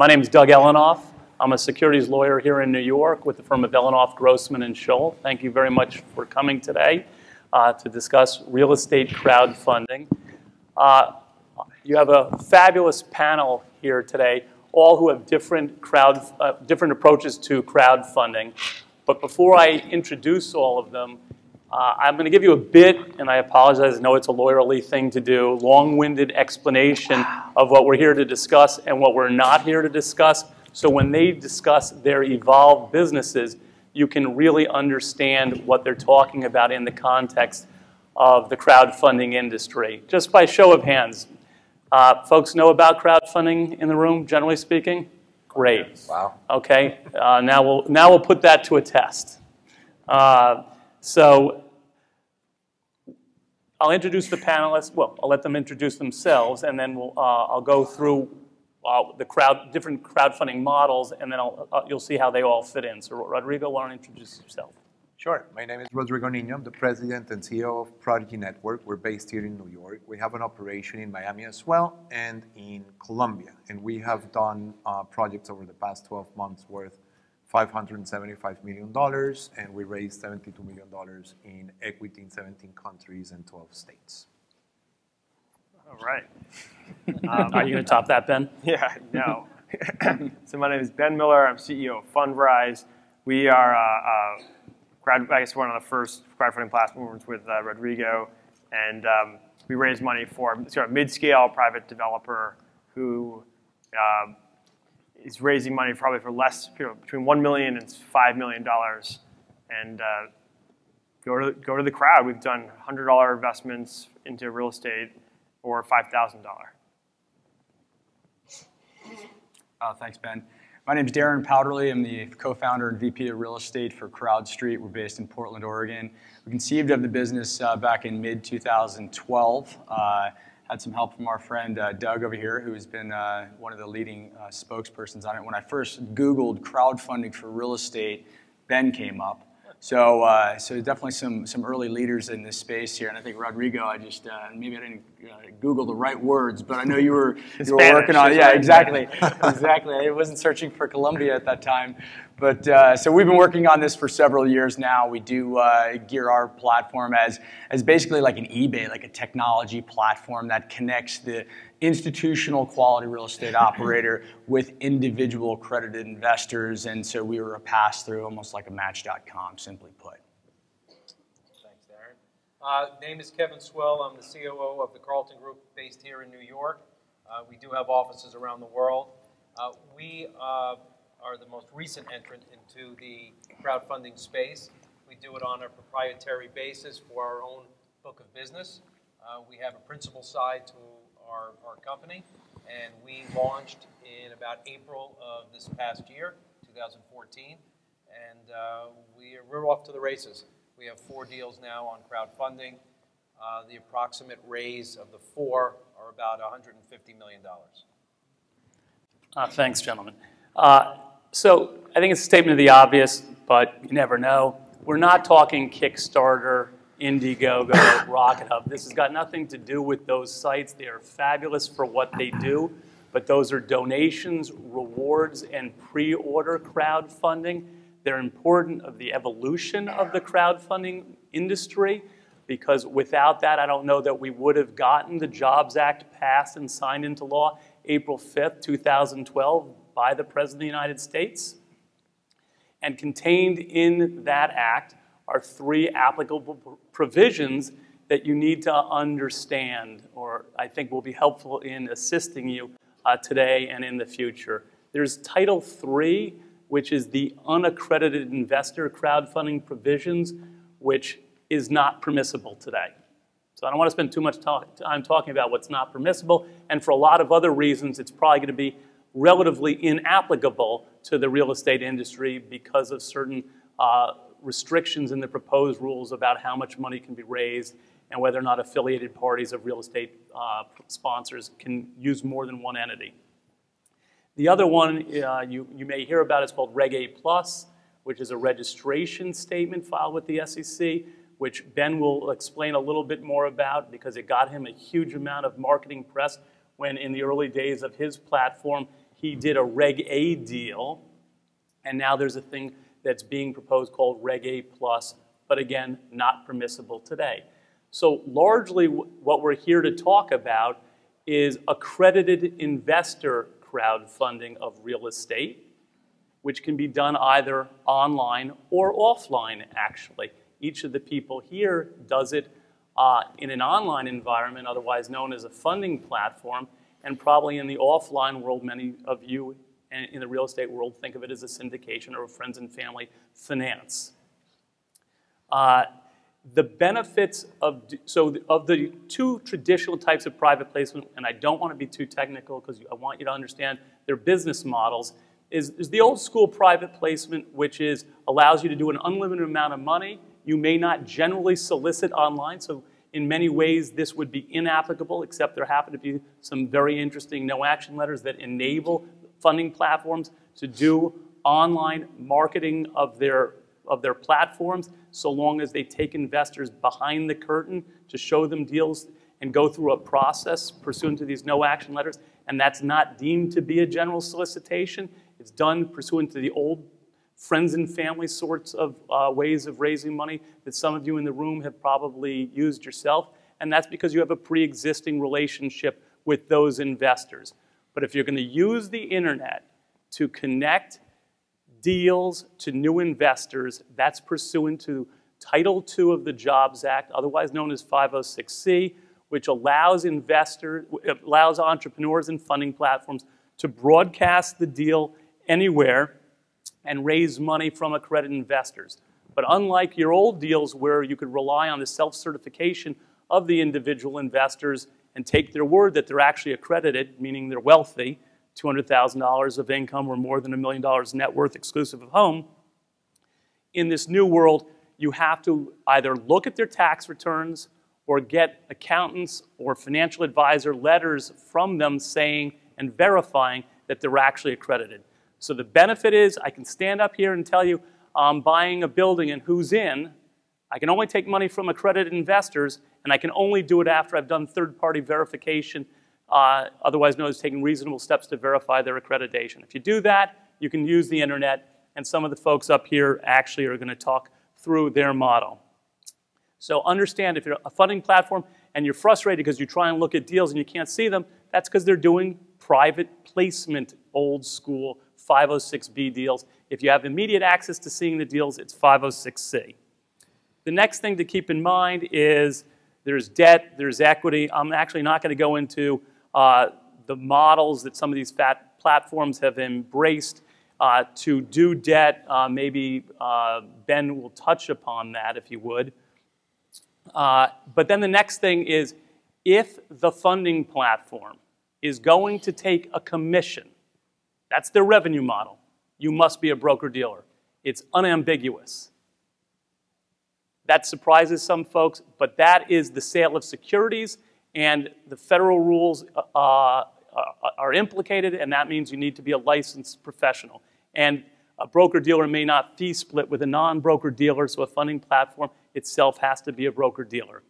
My name is Doug Ellenoff. I'm a securities lawyer here in New York with the firm of Ellenoff, Grossman, and Schole. Thank you very much for coming today to discuss real estate crowdfunding. You have a fabulous panel here today, all who have different approaches to crowdfunding. But before I introduce all of them, I'm going to give you a bit, and I apologize, I know it's a lawyerly thing to do, long-winded explanation of what we're here to discuss and what we're not here to discuss. So when they discuss their evolved businesses, you can really understand what they're talking about in the context of the crowdfunding industry. Just by show of hands, folks know about crowdfunding in the room, generally speaking? Great. Wow. Okay, now we'll put that to a test. So I'll introduce the panelists. Well, I'll let them introduce themselves, and then I'll go through the different crowdfunding models, and then you'll see how they all fit in. So Rodrigo, why don't you introduce yourself? Sure. My name is Rodrigo Niño. I'm the president and CEO of Prodigy Network. We're based here in New York. We have an operation in Miami as well and in Colombia. And we have done projects over the past 12 months worth $575 million, and we raised $72 million in equity in 17 countries and 12 states. All right. Are you going to top that, Ben? Yeah, no. So my name is Ben Miller. I'm CEO of Fundrise. We are, I guess, one of the first crowdfunding platforms with Rodrigo, and we raised money for a mid-scale private developer who is raising money probably for less, between $1 million and $5 million, and go to the crowd. We've done $100 investments into real estate or $5,000. Thanks, Ben. My name is Darren Powderly. I'm the co-founder and VP of real estate for CrowdStreet. We're based in Portland, Oregon. We conceived of the business back in mid-2012. Had some help from our friend Doug over here, who's been one of the leading spokespersons on it. When I first Googled crowdfunding for real estate, Ben came up. So definitely some early leaders in this space here. And I think Rodrigo, I just maybe I didn't Google the right words, but I know you were working on it. Yeah, exactly, exactly. I wasn't searching for Colombia at that time. But so we've been working on this for several years now. We do gear our platform as basically like an eBay, like a technology platform that connects the institutional quality real estate operator with individual accredited investors. And so we were a pass-through, almost like a Match.com, simply put. Thanks, Darren. Name is Kevin Swell. I'm the COO of the Carlton Group based here in New York. We do have offices around the world. We are the most recent entrant into the crowdfunding space. We do it on a proprietary basis for our own book of business. We have a principal side to our company, and we launched in about April of this past year, 2014, and we're off to the races. We have 4 deals now on crowdfunding. The approximate raise of the 4 are about $150 million. Thanks, gentlemen. So I think it's a statement of the obvious, but you never know. We're not talking Kickstarter, Indiegogo, Rocket Hub. This has got nothing to do with those sites. They are fabulous for what they do, but those are donations, rewards, and pre-order crowdfunding. They're important of the evolution of the crowdfunding industry, because without that, I don't know that we would have gotten the Jobs Act passed and signed into law April 5th, 2012 by the President of the United States. And contained in that act are 3 applicable provisions that you need to understand, or I think will be helpful in assisting you today and in the future. There's Title III, which is the unaccredited investor crowdfunding provisions, which is not permissible today. So I don't want to spend too much time talking about what's not permissible, and for a lot of other reasons, it's probably going to be relatively inapplicable to the real estate industry because of certain restrictions in the proposed rules about how much money can be raised and whether or not affiliated parties of real estate sponsors can use more than one entity. The other one you may hear about is called Reg A+, which is a registration statement filed with the SEC, which Ben will explain a little bit more about because it got him a huge amount of marketing press when in the early days of his platform, he did a Reg A deal, and now there's a thing that's being proposed called Reg A plus, but again, not permissible today. So largely what we're here to talk about is accredited investor crowdfunding of real estate, which can be done either online or offline, actually. Each of the people here does it in an online environment, otherwise known as a funding platform, and probably in the offline world, many of you in the real estate world think of it as a syndication or a friends and family finance. The benefits of the two traditional types of private placement, and I don't want to be too technical because I want you to understand their business models, is the old school private placement, which allows you to do an unlimited amount of money. You may not generally solicit online, so in many ways this would be inapplicable, except there happen to be some very interesting no-action letters that enable funding platforms to do online marketing of their platforms, so long as they take investors behind the curtain to show them deals and go through a process pursuant to these no-action letters, and that's not deemed to be a general solicitation. It's done pursuant to the old friends and family sorts of ways of raising money that some of you in the room have probably used yourself, and that's because you have a pre-existing relationship with those investors. But if you're going to use the internet to connect deals to new investors, that's pursuant to Title II of the Jobs Act, otherwise known as 506C, which allows entrepreneurs and funding platforms to broadcast the deal anywhere and raise money from accredited investors. But unlike your old deals where you could rely on the self-certification of the individual investors and take their word that they're actually accredited, meaning they're wealthy, $200,000 of income or more than $1 million net worth exclusive of home, in this new world, you have to either look at their tax returns or get accountants or financial advisor letters from them saying and verifying that they're actually accredited. So the benefit is I can stand up here and tell you I'm buying a building and who's in. I can only take money from accredited investors, and I can only do it after I've done third-party verification, otherwise known as taking reasonable steps to verify their accreditation. If you do that, you can use the internet, and some of the folks up here actually are going to talk through their model. So understand, if you're a funding platform and you're frustrated because you try and look at deals and you can't see them, that's because they're doing private placement, old school 506B deals. If you have immediate access to seeing the deals, it's 506C. The next thing to keep in mind is there's debt, there's equity. I'm actually not going to go into the models that some of these platforms have embraced to do debt. Maybe Ben will touch upon that if you would. But then the next thing is, if the funding platform is going to take a commission, that's their revenue model, you must be a broker-dealer. It's unambiguous. That surprises some folks, but that is the sale of securities, and the federal rules are implicated, and that means you need to be a licensed professional. And a broker-dealer may not fee split with a non-broker-dealer, so a funding platform itself has to be a broker-dealer.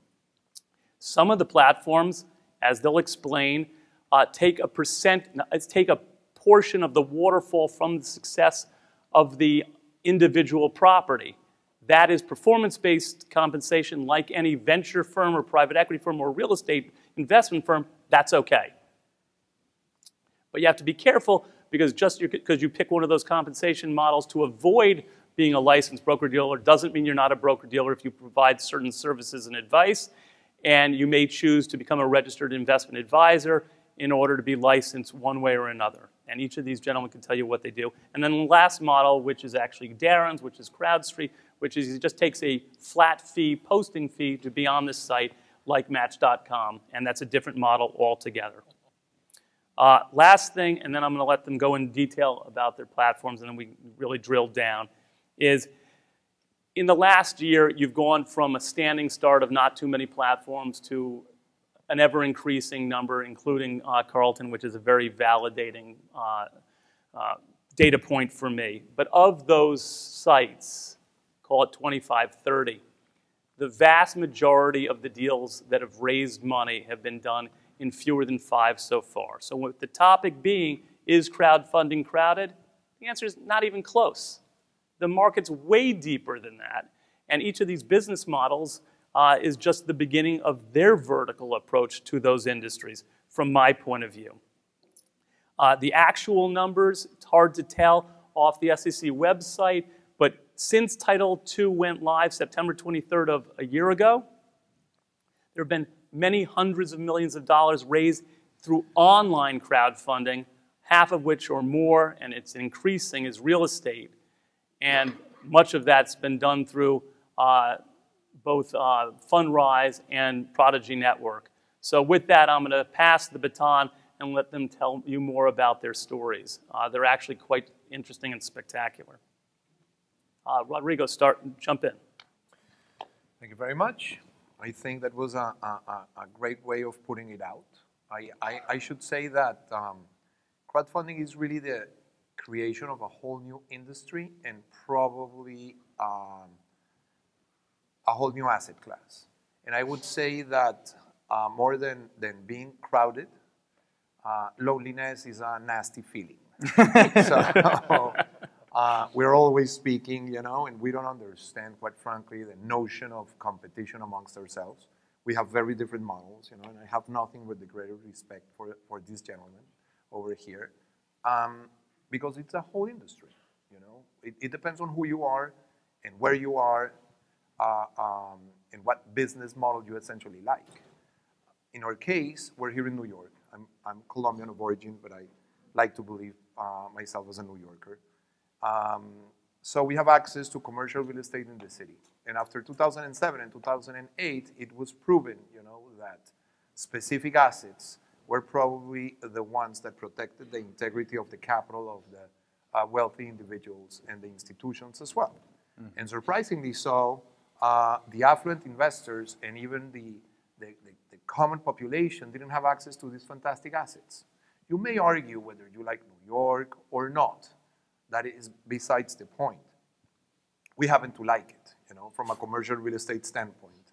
Some of the platforms, as they'll explain, take a portion of the waterfall from the success of the individual property. That is performance-based compensation, like any venture firm or private equity firm or real estate investment firm. That's okay. But you have to be careful, because just because you pick one of those compensation models to avoid being a licensed broker-dealer doesn't mean you're not a broker-dealer if you provide certain services and advice, and you may choose to become a registered investment advisor in order to be licensed one way or another. And each of these gentlemen can tell you what they do. And then the last model, which is actually Darren's, which is CrowdStreet, which is he just takes a flat fee, posting fee, to be on this site like Match.com, and that's a different model altogether. Last thing, and then I'm going to let them go in detail about their platforms, and then we really drill down, is in the last year, you've gone from a standing start of not too many platforms to an ever-increasing number, including Carlton, which is a very validating data point for me. But of those sites, call it 25, 30, the vast majority of the deals that have raised money have been done in fewer than 5 so far. So with the topic being, is crowdfunding crowded? The answer is not even close. The market's way deeper than that. And each of these business models is just the beginning of their vertical approach to those industries, from my point of view. The actual numbers, it's hard to tell off the SEC website, but since Title II went live September 23rd of a year ago, there have been many hundreds of millions of dollars raised through online crowdfunding, half of which or more, and it's increasing, is real estate. And much of that's been done through both Fundrise and Prodigy Network. So with that, I'm going to pass the baton and let them tell you more about their stories. They're actually quite interesting and spectacular. Rodrigo, jump in. Thank you very much. I think that was a great way of putting it out. I should say that crowdfunding is really the creation of a whole new industry and probably a whole new asset class. And I would say that more than being crowded, loneliness is a nasty feeling. So we're always speaking, and we don't understand, quite frankly, the notion of competition amongst ourselves. We have very different models, and I have nothing but the greater respect for this gentleman over here, because it's a whole industry, It depends on who you are and where you are and what business model you essentially like. In our case, we're here in New York. I'm Colombian of origin, but I like to believe myself as a New Yorker. So we have access to commercial real estate in the city. And after 2007 and 2008, it was proven, that specific assets were probably the ones that protected the integrity of the capital of the wealthy individuals and the institutions as well. Mm-hmm. And surprisingly so, the affluent investors and even the common population didn't have access to these fantastic assets. You may argue whether you like New York or not. That is besides the point. We happen to like it, from a commercial real estate standpoint.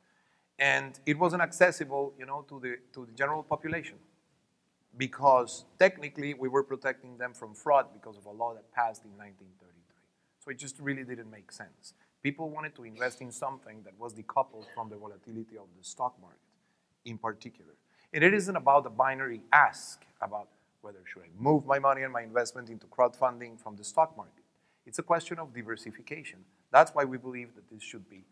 And it wasn't accessible, to the general population, because technically we were protecting them from fraud because of a law that passed in 1933. So it just really didn't make sense. People wanted to invest in something that was decoupled from the volatility of the stock market in particular. And it isn't about a binary ask about whether should I move my money and my investment into crowdfunding from the stock market. It's a question of diversification. That's why we believe that this should be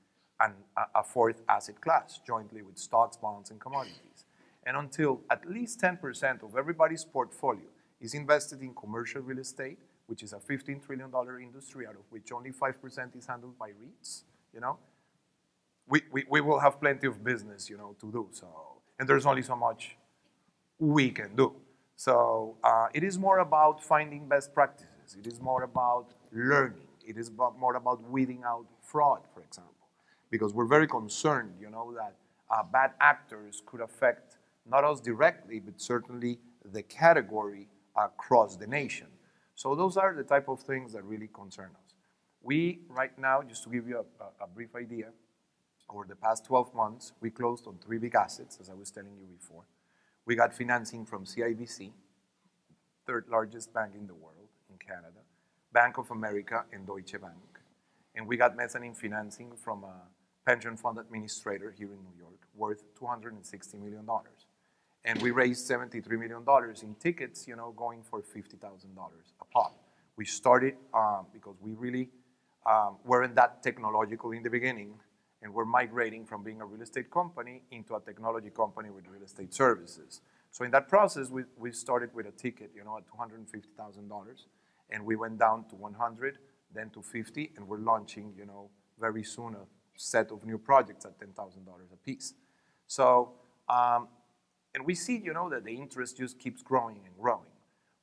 a fourth asset class, jointly with stocks, bonds, and commodities. And until at least 10% of everybody's portfolio is invested in commercial real estate, which is a $15 trillion industry, out of which only 5% is handled by REITs, we will have plenty of business, to do so. And there's only so much we can do. So it is more about finding best practices. It is more about learning. It is more about weeding out fraud, for example, because we're very concerned, that bad actors could affect not us directly, but certainly the category across the nation. So those are the type of things that really concern us. We, right now, just to give you a brief idea, over the past 12 months, we closed on 3 big assets, as I was telling you before. We got financing from CIBC, third largest bank in the world in Canada, Bank of America, and Deutsche Bank. And we got mezzanine financing from a pension fund administrator here in New York, worth $260 million. And we raised $73 million in tickets, going for $50,000 a pop. We started because we really weren't that technological in the beginning, and we're migrating from being a real estate company into a technology company with real estate services. So in that process, we started with a ticket, at $250,000, and we went down to 100, then to 50, and we're launching, very soon a set of new projects at $10,000 a piece. So, and we see, that the interest just keeps growing and growing.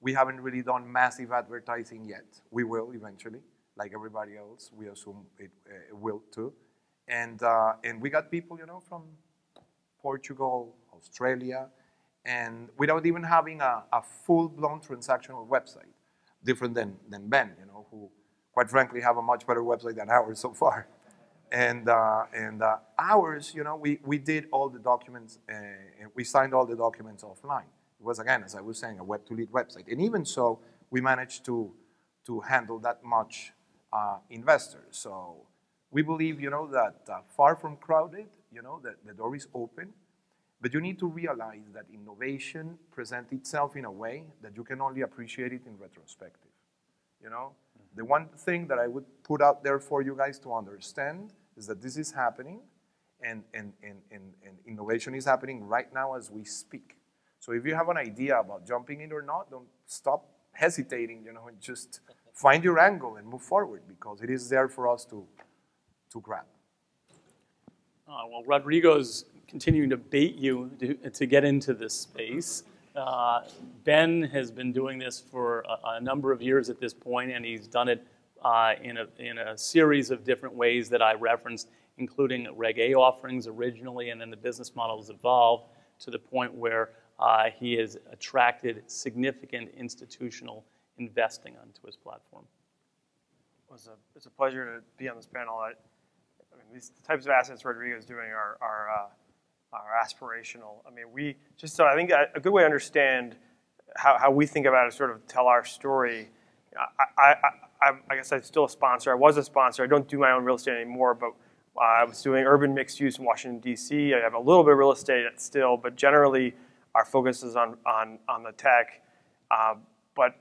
We haven't really done massive advertising yet. We will eventually, like everybody else. We assume it will too. And we got people, from Portugal, Australia, and without even having a full-blown transactional website, different than Ben, who, quite frankly, have a much better website than ours so far. And ours, we did all the documents, and we signed all the documents offline. It was, again, as I was saying, a web-to-lead website. And even so, we managed to handle that much investors. So we believe, that far from crowded, that the door is open. But you need to realize that innovation presents itself in a way that you can only appreciate it in retrospective. The one thing that I would put out there for you guys to understand is that this is happening, and innovation is happening right now as we speak. So if you have an idea about jumping in or not, don't stop hesitating, and just find your angle and move forward, because it is there for us to grab. Well, Rodrigo's continuing to bait you to get into this space. Ben has been doing this for a number of years at this point, and he's done it in a series of different ways that I referenced, including Reg A offerings originally, and then the business model has evolved to the point where he has attracted significant institutional investing onto his platform. It's a pleasure to be on this panel. These types of assets Rodrigo is doing are aspirational. I think a good way to understand how we think about it, sort of tell our story. I guess I'm still a sponsor. I was a sponsor. I don't do my own real estate anymore, but I was doing urban mixed use in Washington, D.C. I have a little bit of real estate still, but generally our focus is on the tech. But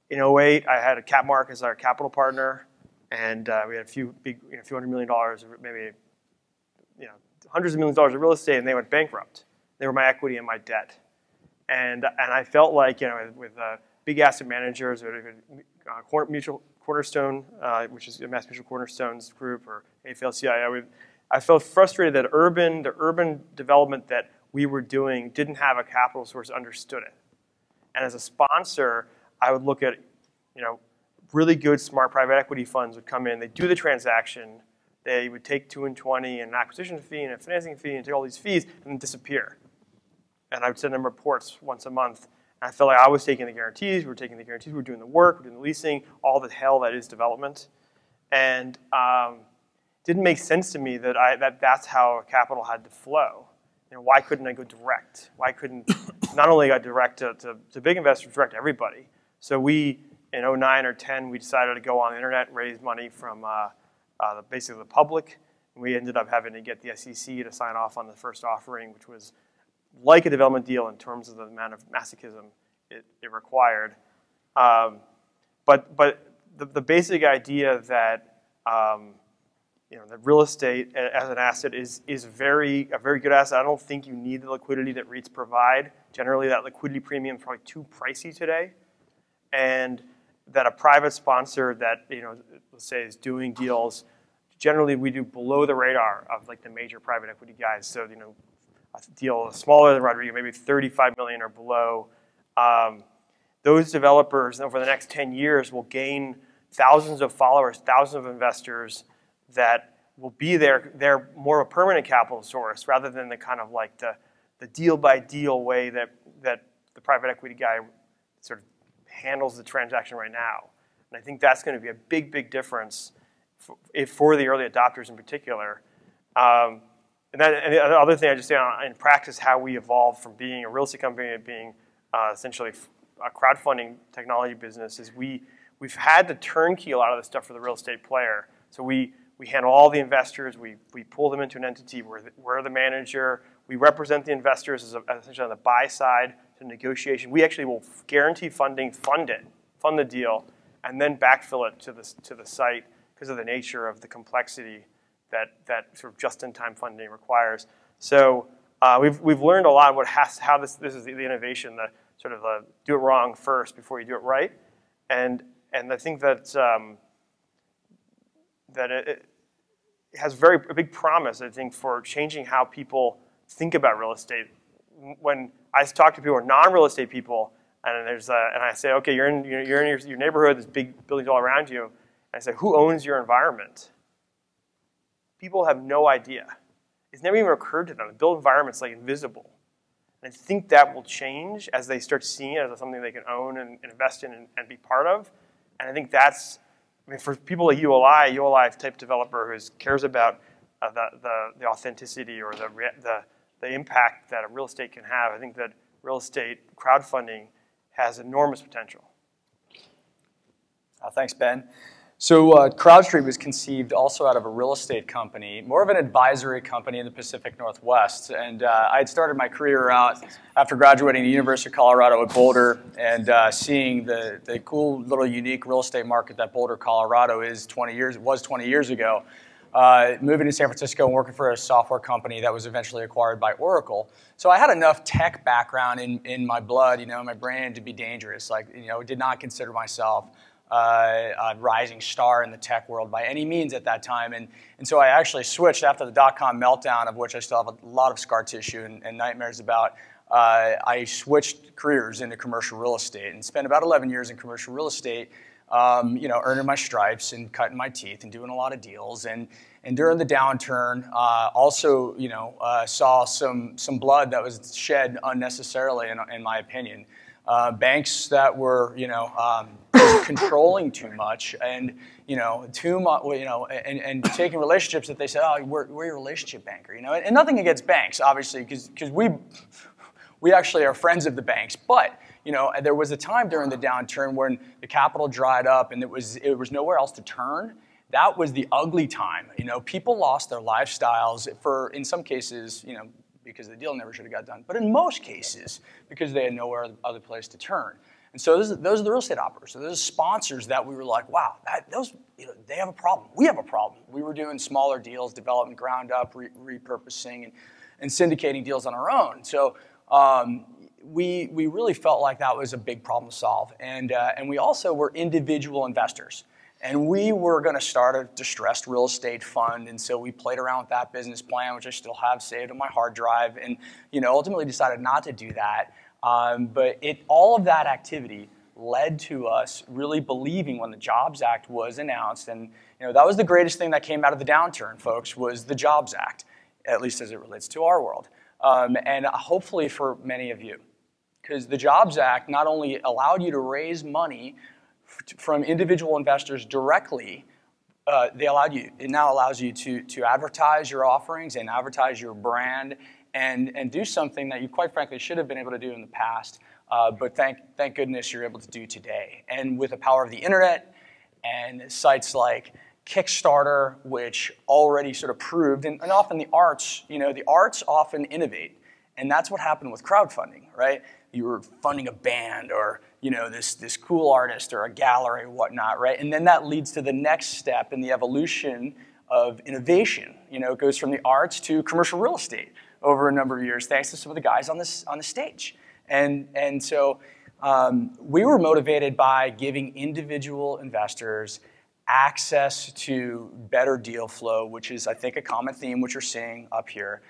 in 2008, I had a Capmark as our capital partner, and we had a few $100 million, maybe hundreds of millions of dollars of real estate, and they went bankrupt. They were my equity and my debt, and I felt like with big asset managers, Mutual Cornerstone, which is Mass Mutual Cornerstone's group, or AFL-CIO, I felt frustrated that the urban development that we were doing didn't have a capital source that understood it. And as a sponsor, I would look at, really good, smart private equity funds would come in, they'd do the transaction, they would take 2 and 20 and an acquisition fee and a financing fee and take all these fees and then disappear. And I would send them reports once a month. And I felt like I was taking the guarantees, we were taking the guarantees, we were doing the work, we were doing the leasing, all the hell that is development. And it didn't make sense to me that that's how capital had to flow. Why couldn't I go direct? Why couldn't, not only go direct to big investors, direct to everybody? So we, in 2009 or 10, we decided to go on the internet and raise money from basically the public. We ended up having to get the SEC to sign off on the first offering, which was like a development deal in terms of the amount of masochism it required. But the basic idea that the real estate as an asset is a very good asset. I don't think you need the liquidity that REITs provide. Generally, that liquidity premium is probably too pricey today, and that a private sponsor that let's say is doing deals, generally we do below the radar of like the major private equity guys. So a deal smaller than Rodrigo, maybe 35 million or below. Those developers over the next 10 years will gain thousands of followers, thousands of investors that will be there. They're more of a permanent capital source rather than the kind of like the deal by deal way that the private equity guy sort of handles the transaction right now. And I think that's going to be a big difference for the early adopters in particular. And the other thing I just say in practice, how we evolved from being a real estate company to being essentially a crowdfunding technology business is we've had to turnkey a lot of the stuff for the real estate player. So we handle all the investors. We pull them into an entity. We're the manager. We represent the investors as essentially on the buy side to negotiation. We actually will guarantee funding, fund the deal, and then backfill it to the site because of the nature of the complexity that sort of just-in-time funding requires. So we've learned a lot about how this is the innovation, the sort of do it wrong first before you do it right, and I think that it has a big promise, I think, for changing how people think about real estate. When I talk to people who are non-real estate people, and I say, okay, you're in your neighborhood, there's big buildings all around you, and I say, who owns your environment? People have no idea. It's never even occurred to them. The built environment's like invisible. And I think that will change as they start seeing it as something they can own and invest in and be part of. And I think that's, for people like ULI type developer who cares about the authenticity or the impact that a real estate can have, I think that real estate crowdfunding has enormous potential. Thanks, Ben. So CrowdStreet was conceived also out of a real estate company, more of an advisory company in the Pacific Northwest. And I had started my career out after graduating the University of Colorado at Boulder and seeing the cool little unique real estate market that Boulder, Colorado was 20 years ago. Moving to San Francisco and working for a software company that was eventually acquired by Oracle. So I had enough tech background in my blood, in my brain to be dangerous. Like, did not consider myself a rising star in the tech world by any means at that time. And so I actually switched after the dot-com meltdown, of which I still have a lot of scar tissue and nightmares about. I switched careers into commercial real estate and spent about 11 years in commercial real estate, earning my stripes and cutting my teeth and doing a lot of deals. And during the downturn, also, saw some blood that was shed unnecessarily, in my opinion. Banks that were, controlling too much and, and taking relationships that they said, oh, we're your relationship banker, and nothing against banks, obviously, because we actually are friends of the banks, but, there was a time during the downturn when the capital dried up and it was nowhere else to turn. That was the ugly time. People lost their lifestyles for, in some cases, because the deal never should have got done, but in most cases, because they had nowhere other place to turn. And so those are the real estate operators. So those are sponsors that we were like, wow, they have a problem. We have a problem. We were doing smaller deals, development ground up, repurposing, and syndicating deals on our own. So we really felt like that was a big problem to solve. And we also were individual investors. And we were going to start a distressed real estate fund, and so we played around with that business plan, which I still have saved on my hard drive, and ultimately decided not to do that. But all of that activity led to us really believing when the Jobs Act was announced, and that was the greatest thing that came out of the downturn, folks, was the Jobs Act, at least as it relates to our world, and hopefully for many of you, because the Jobs Act not only allowed you to raise money from individual investors directly, it now allows you to advertise your offerings and advertise your brand and do something that you quite frankly should have been able to do in the past, but thank goodness you're able to do today. And with the power of the internet and sites like Kickstarter, which already sort of proved, and often the arts often innovate. And that's what happened with crowdfunding, right? You were funding a band or this cool artist or a gallery or whatnot, right? And then that leads to the next step in the evolution of innovation. It goes from the arts to commercial real estate over a number of years, thanks to some of the guys on the stage. And so we were motivated by giving individual investors access to better deal flow, which is, I think, a common theme which you're seeing up here.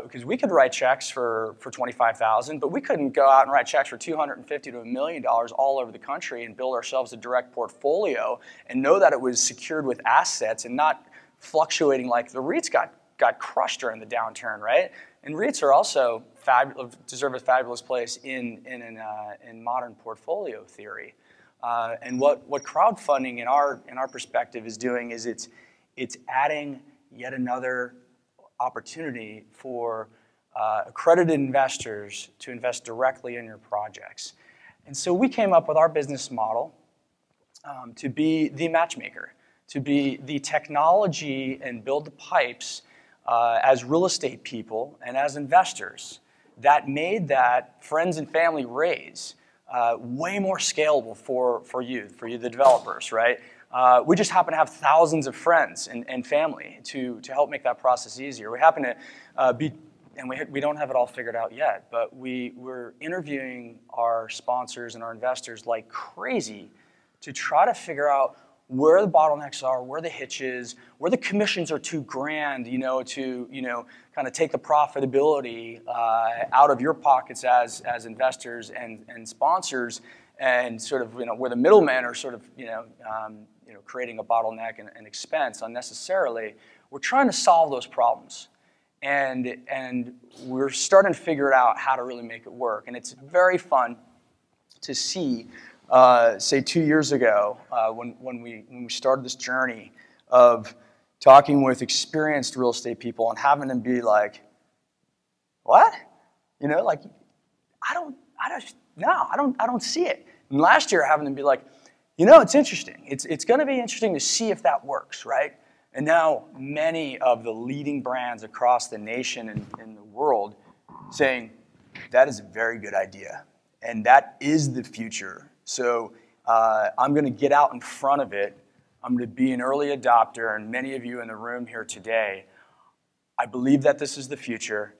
Because we could write checks for $25,000, but we couldn't go out and write checks for $250,000 to $1 million all over the country and build ourselves a direct portfolio and know that it was secured with assets and not fluctuating like the REITs got crushed during the downturn, right? And REITs are also deserve a fabulous place in modern portfolio theory. And what crowdfunding in our perspective is doing is it's adding yet another opportunity for accredited investors to invest directly in your projects. And so we came up with our business model to be the matchmaker, to be the technology and build the pipes as real estate people and as investors that made that friends and family raise way more scalable for you, the developers, right? We just happen to have thousands of friends and family to help make that process easier. We happen to and we don't have it all figured out yet, but we're interviewing our sponsors and our investors like crazy to try to figure out where the bottlenecks are, where the hitch is, where the commissions are too grand, to kind of take the profitability out of your pockets as investors and sponsors, and sort of where the middlemen are sort of creating a bottleneck and expense unnecessarily. We're trying to solve those problems, and we're starting to figure out how to really make it work. And it's very fun to see. Say 2 years ago, when we started this journey of talking with experienced real estate people and having them be like, "What? I don't see it. And last year, having them be like, it's interesting. It's going to be interesting to see if that works, right? And now many of the leading brands across the nation and the world saying, that is a very good idea. And that is the future. So I'm going to get out in front of it. I'm going to be an early adopter. And many of you in the room here today, I believe that this is the future.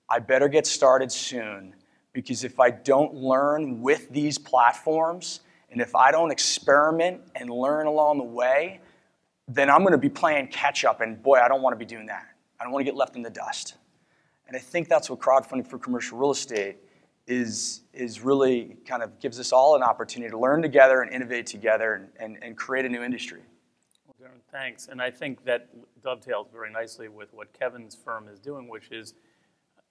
I better get started soon. Because if I don't learn with these platforms, and if I don't experiment and learn along the way, then I'm going to be playing catch up. And boy, I don't want to be doing that. I don't want to get left in the dust. And I think that's what crowdfunding for commercial real estate is really kind of gives us all an opportunity to learn together and innovate together and create a new industry. Well, Darren, thanks. And I think that dovetails very nicely with what Kevin's firm is doing, which is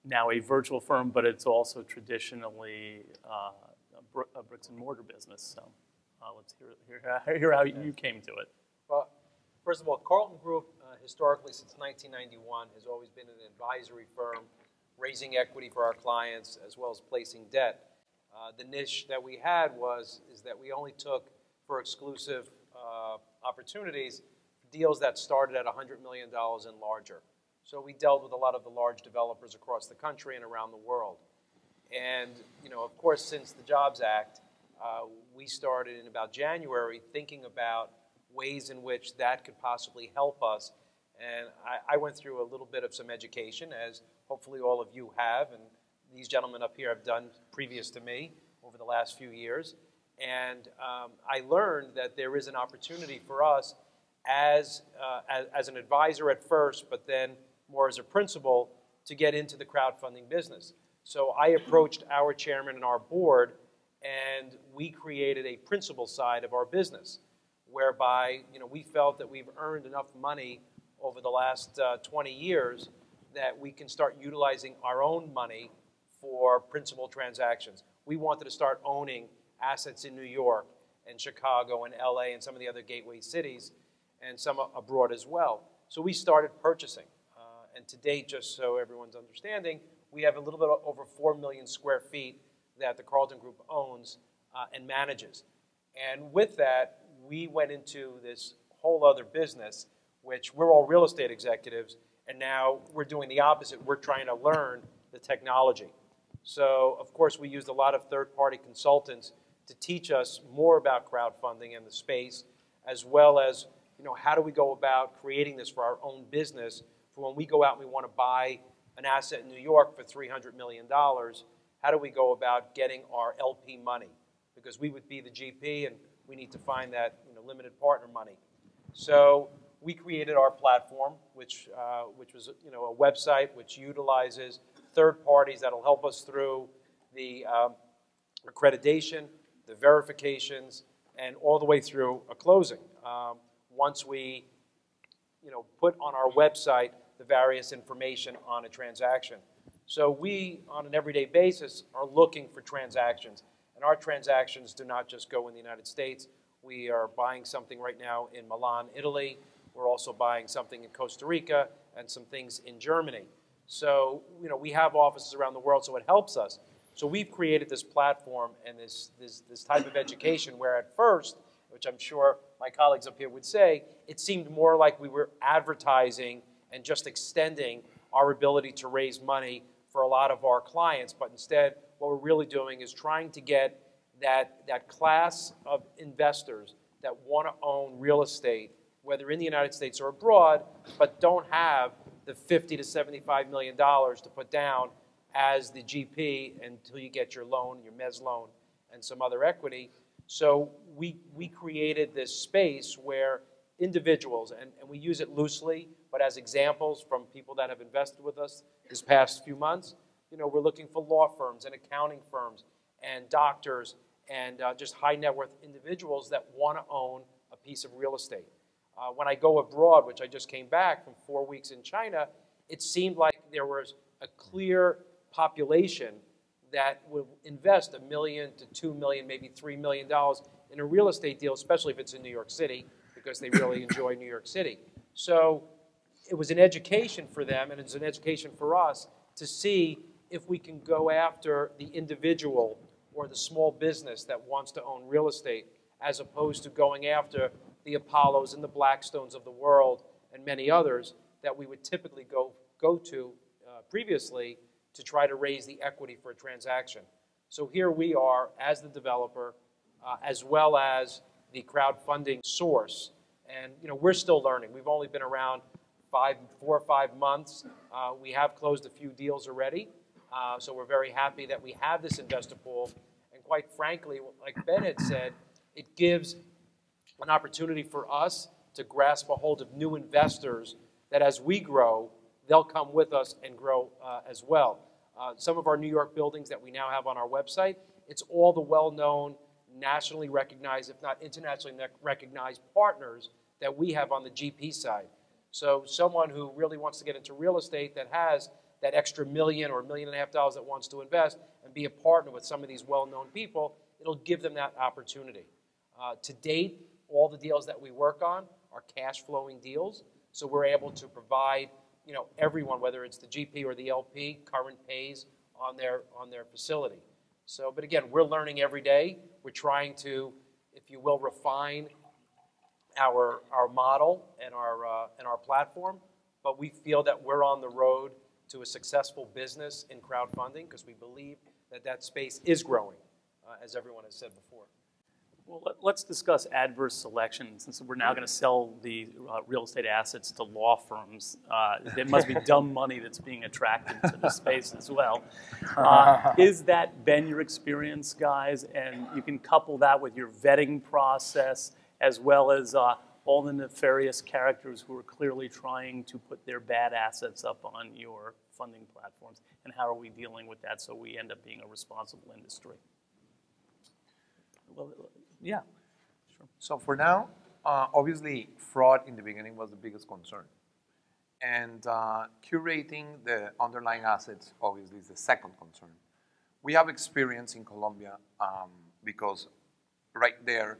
now a virtual firm, but it's also traditionally a bricks and mortar business. So let's hear how you came to it. Well, first of all, Carlton Group, historically since 1991, has always been an advisory firm, raising equity for our clients as well as placing debt. The niche that we had is that we only took for exclusive opportunities deals that started at $100 million and larger. So we dealt with a lot of the large developers across the country and around the world. And, of course, since the Jobs Act, we started in about January thinking about ways in which that could possibly help us. And I went through a little bit of some education, as hopefully all of you have, and these gentlemen up here have done previous to me over the last few years. And I learned that there is an opportunity for us as an advisor at first, but then more as a principal, to get into the crowdfunding business. So I approached our chairman and our board, and we created a principal side of our business, whereby we felt that we've earned enough money over the last 20 years that we can start utilizing our own money for principal transactions. We wanted to start owning assets in New York and Chicago and LA and some of the other gateway cities and some abroad as well. So we started purchasing. And to date, just so everyone's understanding, we have a little bit over 4 million square feet that the Carlton Group owns and manages. And with that, we went into this whole other business, which we're all real estate executives, and now we're doing the opposite. We're trying to learn the technology. So, of course, we used a lot of third-party consultants to teach us more about crowdfunding and the space, as well as, how do we go about creating this for our own business for when we go out and we want to buy an asset in New York for $300 million, how do we go about getting our LP money? Because we would be the GP, and we need to find that limited partner money. So we created our platform, which was a website which utilizes third parties that'll help us through the accreditation, the verifications, and all the way through a closing. Once we put on our website the various information on a transaction. So we, on an everyday basis, are looking for transactions. And our transactions do not just go in the United States. We are buying something right now in Milan, Italy. We're also buying something in Costa Rica and some things in Germany. So, we have offices around the world, so it helps us. So we've created this platform and this type of education where at first, which I'm sure my colleagues up here would say, it seemed more like we were advertising and just extending our ability to raise money for a lot of our clients. But instead, what we're really doing is trying to get that class of investors that want to own real estate, whether in the United States or abroad, but don't have the $50 to $75 million to put down as the GP until you get your loan, your mezz loan, and some other equity. So we created this space where individuals, and we use it loosely, but as examples from people that have invested with us this past few months, we're looking for law firms and accounting firms and doctors and just high net worth individuals that want to own a piece of real estate. When I go abroad, which I just came back from 4 weeks in China, it seemed like there was a clear population that would invest $1 million to $2 million, maybe $3 million in a real estate deal, especially if it's in New York City, because they really enjoy New York City. So it was an education for them, and it's an education for us to see if we can go after the individual or the small business that wants to own real estate, as opposed to going after the Apollos and the Blackstones of the world and many others that we would typically go to previously to try to raise the equity for a transaction. So here we are as the developer, as well as the crowdfunding source. And we're still learning. We've only been around 4 or 5 months. We have closed a few deals already. So we're very happy that we have this investor pool. And quite frankly, like Ben had said, it gives an opportunity for us to grasp a hold of new investors that as we grow, they'll come with us and grow as well. Some of our New York buildings that we now have on our website, it's all the well-known, nationally recognized, if not internationally recognized partners that we have on the GP side. So someone who really wants to get into real estate that has that extra $1 million or $1.5 million that wants to invest and be a partner with some of these well-known people, it'll give them that opportunity. To date, all the deals that we work on are cash flowing deals. So we're able to provide everyone, whether it's the GP or the LP, current pays on their facility. So, but again, we're learning every day. We're trying to, if you will, refine our model and our platform. But we feel that we're on the road to a successful business in crowdfunding because we believe that space is growing, as everyone has said before. Well, let's discuss adverse selection. Since we're now going to sell the real estate assets to law firms, there must be dumb money that's being attracted to the space as well. Is that been your experience, guys? And you can couple that with your vetting process as well as all the nefarious characters who are clearly trying to put their bad assets up on your funding platforms. And how are we dealing with that so we end up being a responsible industry? Well, yeah, sure. So for now, obviously, fraud in the beginning was the biggest concern. And curating the underlying assets, obviously, is the second concern. We have experience in Colombia because right there,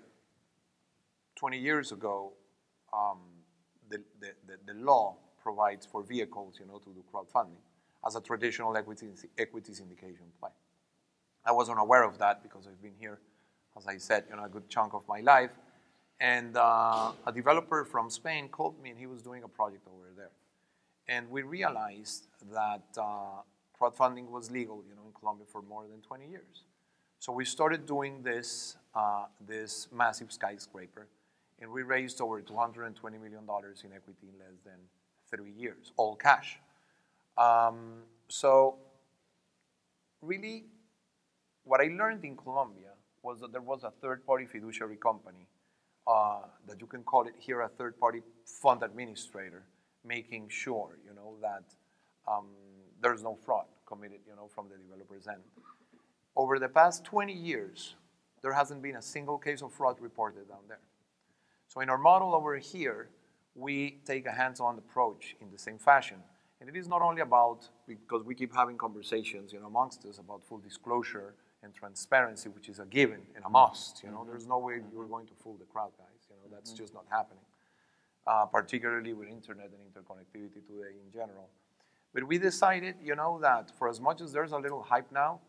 20 years ago, the law provides for vehicles, to do crowdfunding as a traditional equity syndication play. I wasn't aware of that because I've been here, as I said, a good chunk of my life. And a developer from Spain called me, and he was doing a project over there. And we realized that crowdfunding was legal, in Colombia for more than 20 years. So we started doing this massive skyscraper, and we raised over $220 million in equity in less than 3 years, all cash. So really, what I learned in Colombia was that there was a third-party fiduciary company that you can call it here a third-party fund administrator, making sure, that there's no fraud committed, from the developer's end. Over the past 20 years, there hasn't been a single case of fraud reported down there. So in our model over here, we take a hands-on approach in the same fashion. And it is not only about, because we keep having conversations, amongst us about full disclosure and transparency, which is a given and a must. There's no way you're going to fool the crowd, guys. That's just not happening, particularly with internet and interconnectivity today in general. But we decided, that for as much as there's a little hype now,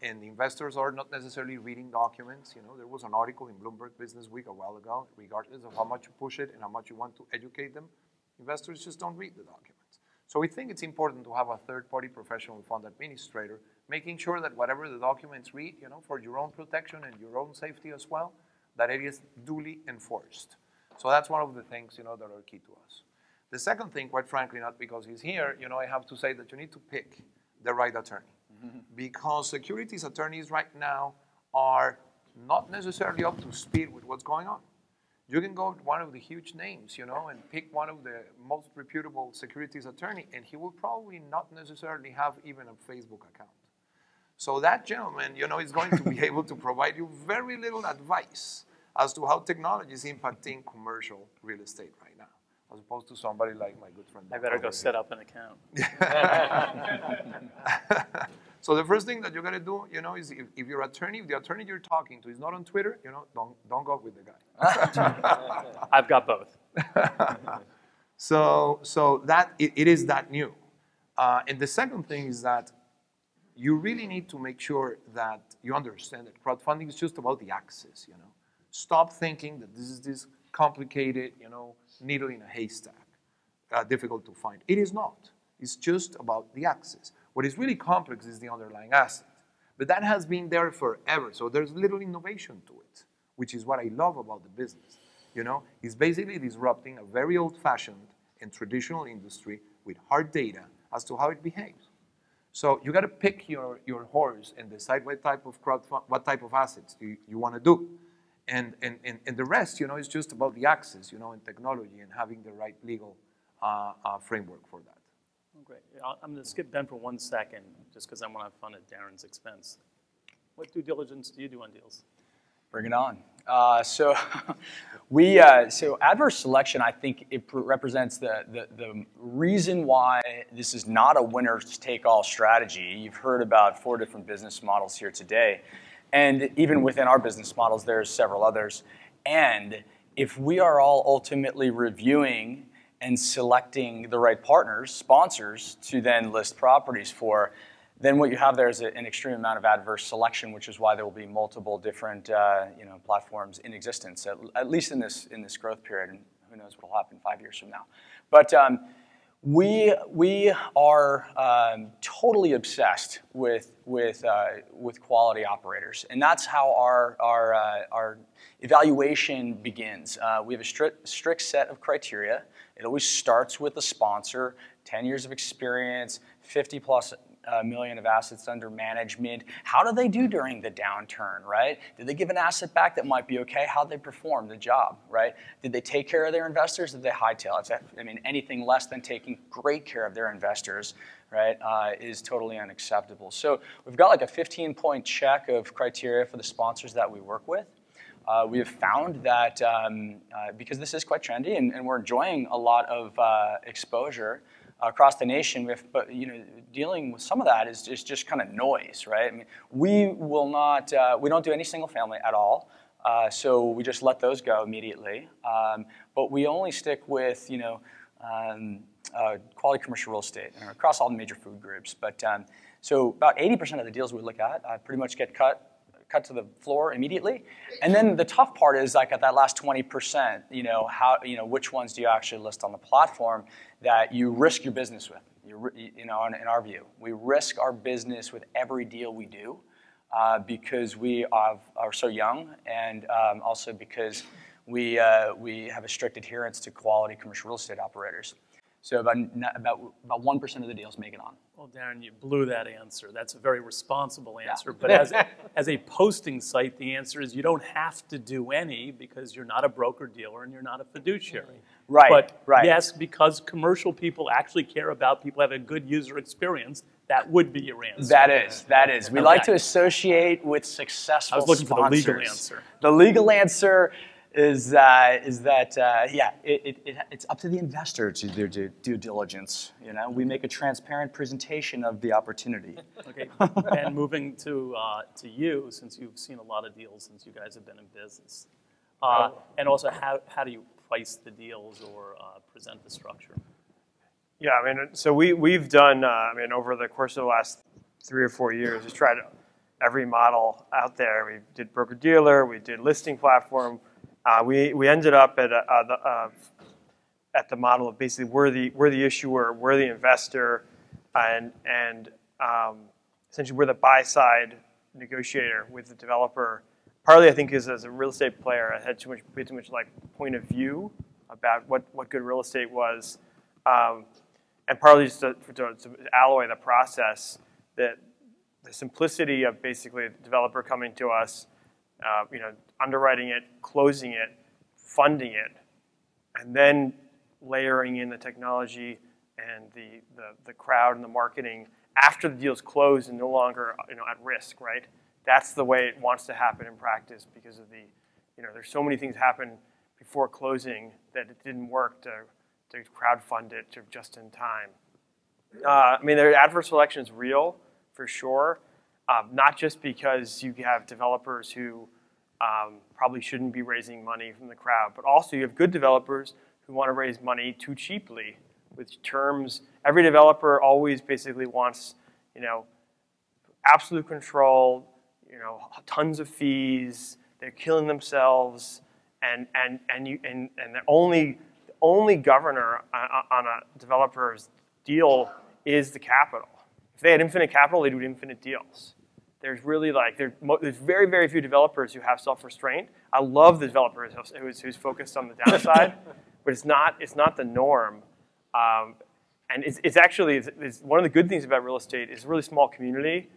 and the investors are not necessarily reading documents, there was an article in Bloomberg Business Week a while ago, regardless of how much you push it and how much you want to educate them, investors just don't read the documents. So we think it's important to have a third-party professional fund administrator, making sure that whatever the documents read, for your own protection and your own safety as well, that it is duly enforced. So that's one of the things, that are key to us. The second thing, quite frankly, not because he's here, I have to say that you need to pick the right attorney. Because securities attorneys right now are not necessarily up to speed with what's going on. You can go to one of the huge names, and pick one of the most reputable securities attorney, and he will probably not necessarily have even a Facebook account. So that gentleman, is going to be able to provide you very little advice as to how technology is impacting commercial real estate right now, as opposed to somebody like my good friend. I better go set up an account. So the first thing that you got to do, is if your attorney, if the attorney you're talking to is not on Twitter, don't go with the guy. I've got both. So that it is that new. And the second thing is that you really need to make sure that you understand that crowdfunding is just about the access, you know. Stop thinking that this is this complicated, you know, needle in a haystack, difficult to find. It is not. It's just about the access. What is really complex is the underlying asset. But that has been there forever, so there's little innovation to it, which is what I love about the business. You know, it's basically disrupting a very old-fashioned and traditional industry with hard data as to how it behaves. So you got to pick your horse and decide what type of assets you want to do. And the rest, you know, is just about the access, you know, and technology and having the right legal framework for that. Oh, great. I'm going to skip Ben for 1 second, just because I want to have fun at Darren's expense. What due diligence do you do on deals? Bring it on. So adverse selection, I think it represents the reason why this is not a winner-take-all strategy. You've heard about 4 different business models here today. And even within our business models, there's several others. And if we are all ultimately reviewing and selecting the right partners, sponsors, to then list properties for, then what you have there is an extreme amount of adverse selection, which is why there will be multiple different platforms in existence, at least in this growth period. And who knows what will happen 5 years from now. But we are totally obsessed with quality operators, and that's how our evaluation begins. We have a strict set of criteria. It always starts with the sponsor, 10 years of experience, 50 plus million of assets under management. How do they do during the downturn, right? Did they give an asset back that might be okay? How did they perform the job, right? Did they take care of their investors? Did they hightail it? I mean, anything less than taking great care of their investors, right, is totally unacceptable. So we've got like a 15-point check of criteria for the sponsors that we work with. We have found that because this is quite trendy and we're enjoying a lot of exposure across the nation, but dealing with some of that is just kind of noise, right? I mean, we will not, we don't do any single family at all, so we just let those go immediately. But we only stick with quality commercial real estate across all the major food groups. But so about 80% of the deals we look at pretty much get cut to the floor immediately. And then the tough part is like at that last 20%, which ones do you actually list on the platform that you risk your business with? In our view, we risk our business with every deal we do because we are so young, and also because we have a strict adherence to quality commercial real estate operators. So about 1% of the deals make it on. Well, Darren, you blew that answer. That's a very responsible answer. Yeah. But as a posting site, the answer is you don't have to do any because you're not a broker-dealer and you're not a fiduciary. Right, but right. Yes, because commercial people actually care about people having a good user experience, that would be your answer. That is. We like to associate with successful sponsors. I was looking for the legal answer. The legal answer is that it's up to the investor to do due diligence. We make a transparent presentation of the opportunity. Okay, and moving to you, since you've seen a lot of deals since you guys have been in business, and also how do you price the deals or present the structure? Yeah, I mean, so we've done, over the course of the last 3 or 4 years, we've tried every model out there. We did broker-dealer, we did listing platform. We ended up at the model of basically we're the issuer, we're the investor, and essentially we're the buy-side negotiator with the developer. Partly, I think, is as a real estate player, I had too much like point of view about what good real estate was, and partly just to alloy the process, that the simplicity of basically the developer coming to us, underwriting it, closing it, funding it, and then layering in the technology and the crowd and the marketing after the deal's closed and no longer at risk, right? That's the way it wants to happen in practice because of there's so many things happen before closing that it didn't work to crowdfund it to just in time. The adverse selection is real for sure. Not just because you have developers who probably shouldn't be raising money from the crowd, but also you have good developers who want to raise money too cheaply with terms. Every developer always basically wants, absolute control, tons of fees, they're killing themselves, and the only governor on a developer's deal is the capital. If they had infinite capital, they'd do infinite deals. There's really there's very, very few developers who have self-restraint. I love the developer who's focused on the downside, but it's not the norm. And it's actually one of the good things about real estate is a really small community.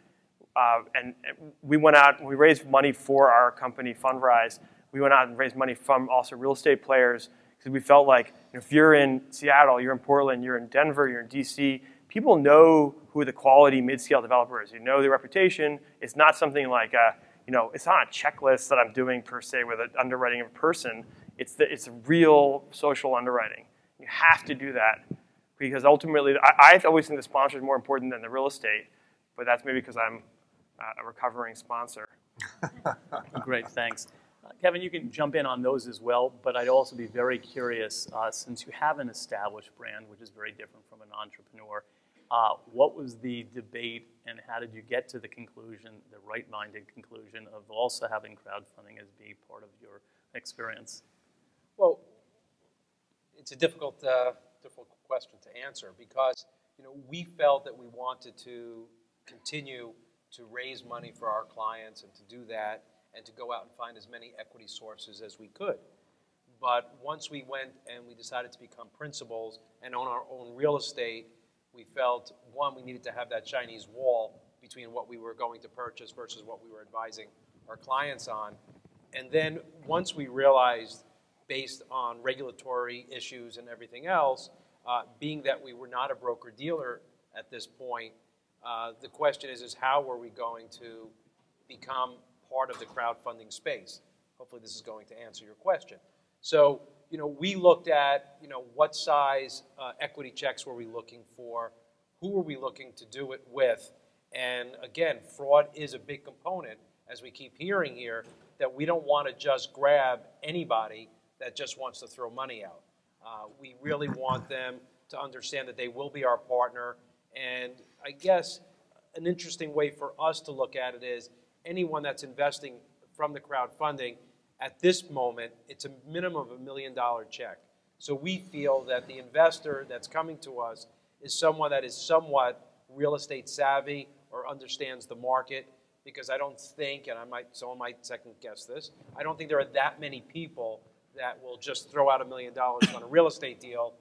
And we went out and we raised money for our company, Fundrise. We went out and raised money from also real estate players because we felt like if you're in Seattle, you're in Portland, you're in Denver, you're in DC, people know who the quality mid-scale developer is. You know their reputation. It's not something like it's not a checklist that I'm doing per se with an underwriting of a person. It's a real social underwriting. You have to do that because ultimately, I always think the sponsor is more important than the real estate, but that's maybe because I'm a recovering sponsor. Great, thanks. Kevin, you can jump in on those as well, but I'd also be very curious, since you have an established brand, which is very different from an entrepreneur, what was the debate and how did you get to the conclusion, the right-minded conclusion of also having crowdfunding as being part of your experience? Well, it's a difficult question to answer because we felt that we wanted to continue to raise money for our clients and to do that and to go out and find as many equity sources as we could. But once we went and we decided to become principals and own our own real estate, we felt, one, we needed to have that Chinese wall between what we were going to purchase versus what we were advising our clients on. And then once we realized, based on regulatory issues and everything else, being that we were not a broker-dealer at this point, the question is how were we going to become part of the crowdfunding space? Hopefully this is going to answer your question. So, we looked at, what size equity checks were we looking for, who were we looking to do it with, and again, fraud is a big component, as we keep hearing here, that we don't want to just grab anybody that just wants to throw money out. We really want them to understand that they will be our partner, and I guess an interesting way for us to look at it is anyone that's investing from the crowdfunding, at this moment, it's a minimum of $1 million check. So we feel that the investor that's coming to us is someone that is somewhat real estate savvy or understands the market, because I don't think, and someone might second guess this, I don't think there are that many people that will just throw out $1 million on a real estate deal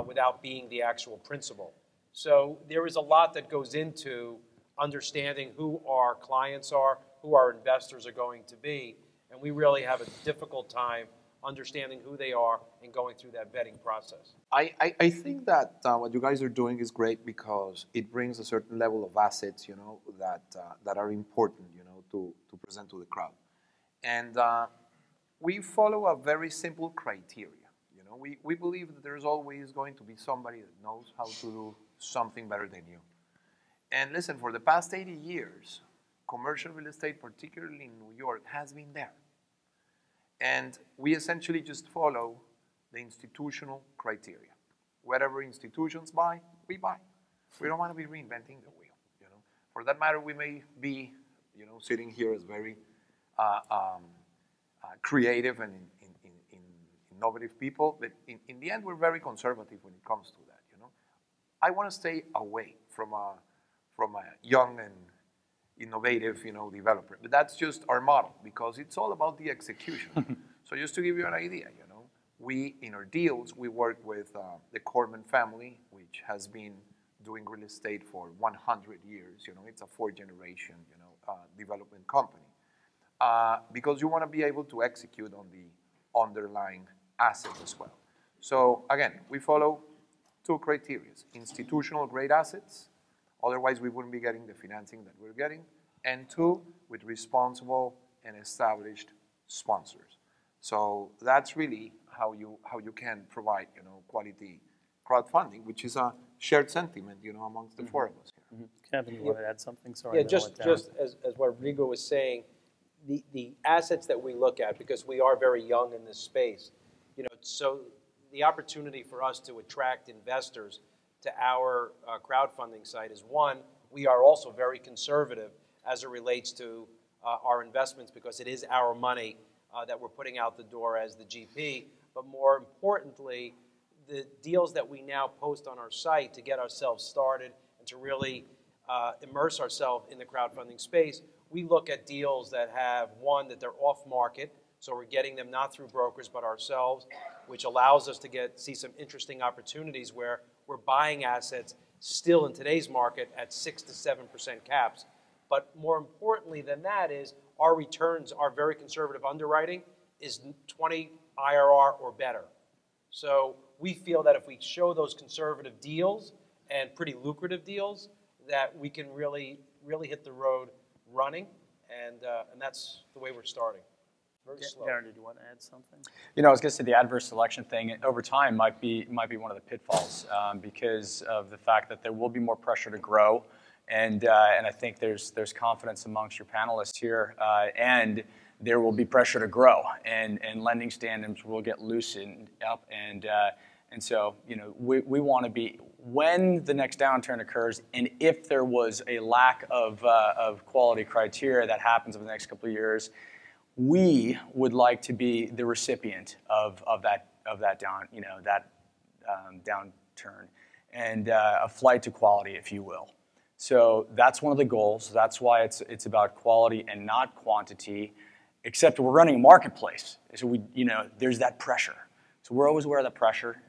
without being the actual principal. So there is a lot that goes into understanding who our clients are, who our investors are going to be, and we really have a difficult time understanding who they are and going through that vetting process. I think that what you guys are doing is great because it brings a certain level of assets, that are important, to present to the crowd. And we follow a very simple criteria. We believe that there's always going to be somebody that knows how to do something better than you. And listen, for the past 80 years, commercial real estate, particularly in New York, has been there. And we essentially just follow the institutional criteria. Whatever institutions buy, we buy. We don't want to be reinventing the wheel. For that matter, we may be, sitting here as very creative and innovative people, but in the end, we're very conservative when it comes to that. I want to stay away from a young and innovative, developer. But that's just our model because it's all about the execution. So just to give you an idea, we, in our deals, we work with the Corman family, which has been doing real estate for 100 years. It's a fourth-generation, development company. Because you want to be able to execute on the underlying assets as well. So again, we follow two criteria: institutional-grade assets. Otherwise, we wouldn't be getting the financing that we're getting. And two, with responsible and established sponsors. So that's really how you can provide, quality crowdfunding, which is a shared sentiment, amongst the four of us here. Kevin, you want to add something? Sorry. Yeah, just as Rodrigo was saying, the assets that we look at, because we are very young in this space, so the opportunity for us to attract investors to our crowdfunding site is, one, we are also very conservative as it relates to our investments, because it is our money that we're putting out the door as the GP. But more importantly, the deals that we now post on our site to get ourselves started and to really immerse ourselves in the crowdfunding space, we look at deals that have, one, that they're off market, so we're getting them not through brokers but ourselves, which allows us to see some interesting opportunities where we're buying assets still in today's market at 6 to 7% caps. But more importantly than that is our returns, our very conservative underwriting is 20 IRR or better. So we feel that if we show those conservative deals and pretty lucrative deals, that we can really hit the road running, and that's the way we're starting. Very slow. Darren, did you want to add something? You know, I was going to say the adverse selection thing over time might be one of the pitfalls because of the fact that there will be more pressure to grow, and I think there's confidence amongst your panelists here, and there will be pressure to grow, and lending standards will get loosened up, and so you know we want to be, when the next downturn occurs, and if there was a lack of quality criteria that happens over the next couple of years, we would like to be the recipient of that downturn and a flight to quality, if you will. So that's one of the goals. That's why it's about quality and not quantity. Except we're running a marketplace, so there's that pressure. So we're always aware of that pressure.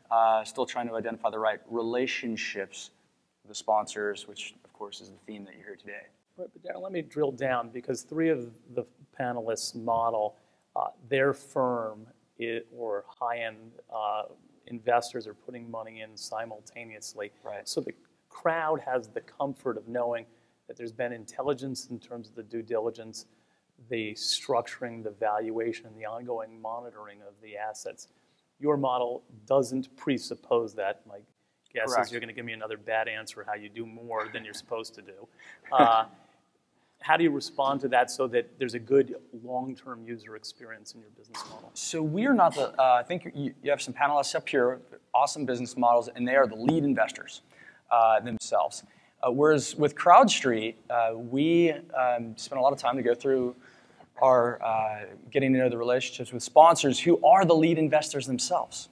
Still trying to identify the right relationships with the sponsors, which of course is the theme that you hear today. But Darren, let me drill down, because three of the panelists model their firm or high-end investors are putting money in simultaneously. Right. So the crowd has the comfort of knowing that there's been intelligence in terms of the due diligence, the structuring, the valuation, and the ongoing monitoring of the assets. Your model doesn't presuppose that. My guess Correct. is you're going to give me another bad answer how you do more than you're supposed to do. How do you respond to that so that there's a good long-term user experience in your business model? So we are not the, I think you have some panelists up here, awesome business models, and they are the lead investors themselves. Whereas with CrowdStreet, we spent a lot of time to go through our getting to know the relationships with sponsors who are the lead investors themselves,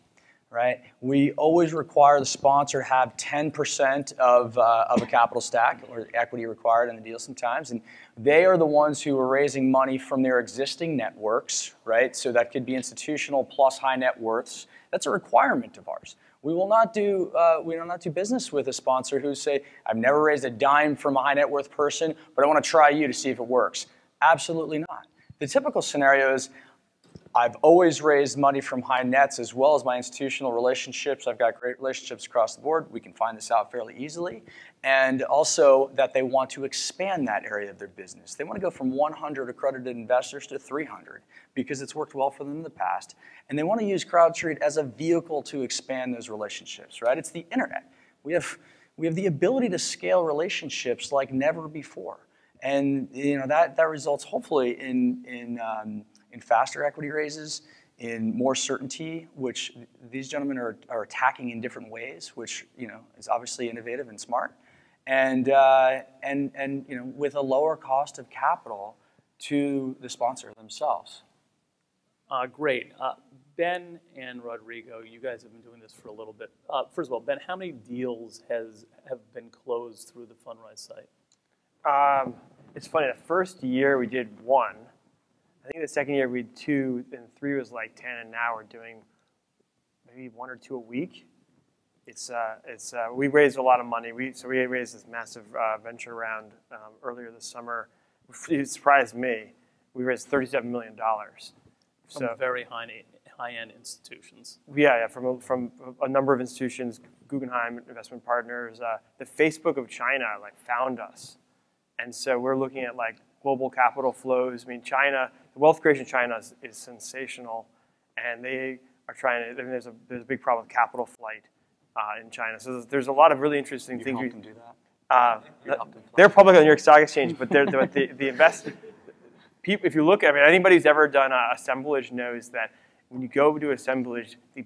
right? We always require the sponsor have 10% of a capital stack or equity required in the deal sometimes, and they are the ones who are raising money from their existing networks, right? So that could be institutional plus high net worths. That's a requirement of ours. We will not do business with a sponsor who say, I've never raised a dime from a high net worth person, but I want to try you to see if it works. Absolutely not. The typical scenario is, I've always raised money from high nets as well as my institutional relationships. I've got great relationships across the board. We can find this out fairly easily. And also that they want to expand that area of their business. They want to go from 100 accredited investors to 300 because it's worked well for them in the past. And they want to use CrowdStreet as a vehicle to expand those relationships, right? It's the internet. We have the ability to scale relationships like never before. And that results hopefully in faster equity raises, in more certainty, which these gentlemen are attacking in different ways, which is obviously innovative and smart, and with a lower cost of capital to the sponsor themselves. Great. Ben and Rodrigo, you guys have been doing this for a little bit. First of all, Ben, how many deals have been closed through the Fundrise site? It's funny, the first year we did one. I think the second year we did 2, and 3 was like 10, and now we're doing maybe 1 or 2 a week. We raised a lot of money. We raised this massive venture round earlier this summer. It surprised me. We raised $37 million. From very high-end institutions. Yeah, from a number of institutions, Guggenheim Investment Partners. The Facebook of China found us. And so we're looking at global capital flows. I mean, China, the wealth creation in China is sensational, and they are trying to. There's a big problem with capital flight in China. So there's a lot of really interesting things. You helped them do that. They're public on the New York Stock Exchange, but the invest people. If you look, anybody who's ever done assemblage knows that when you go to assemblage, the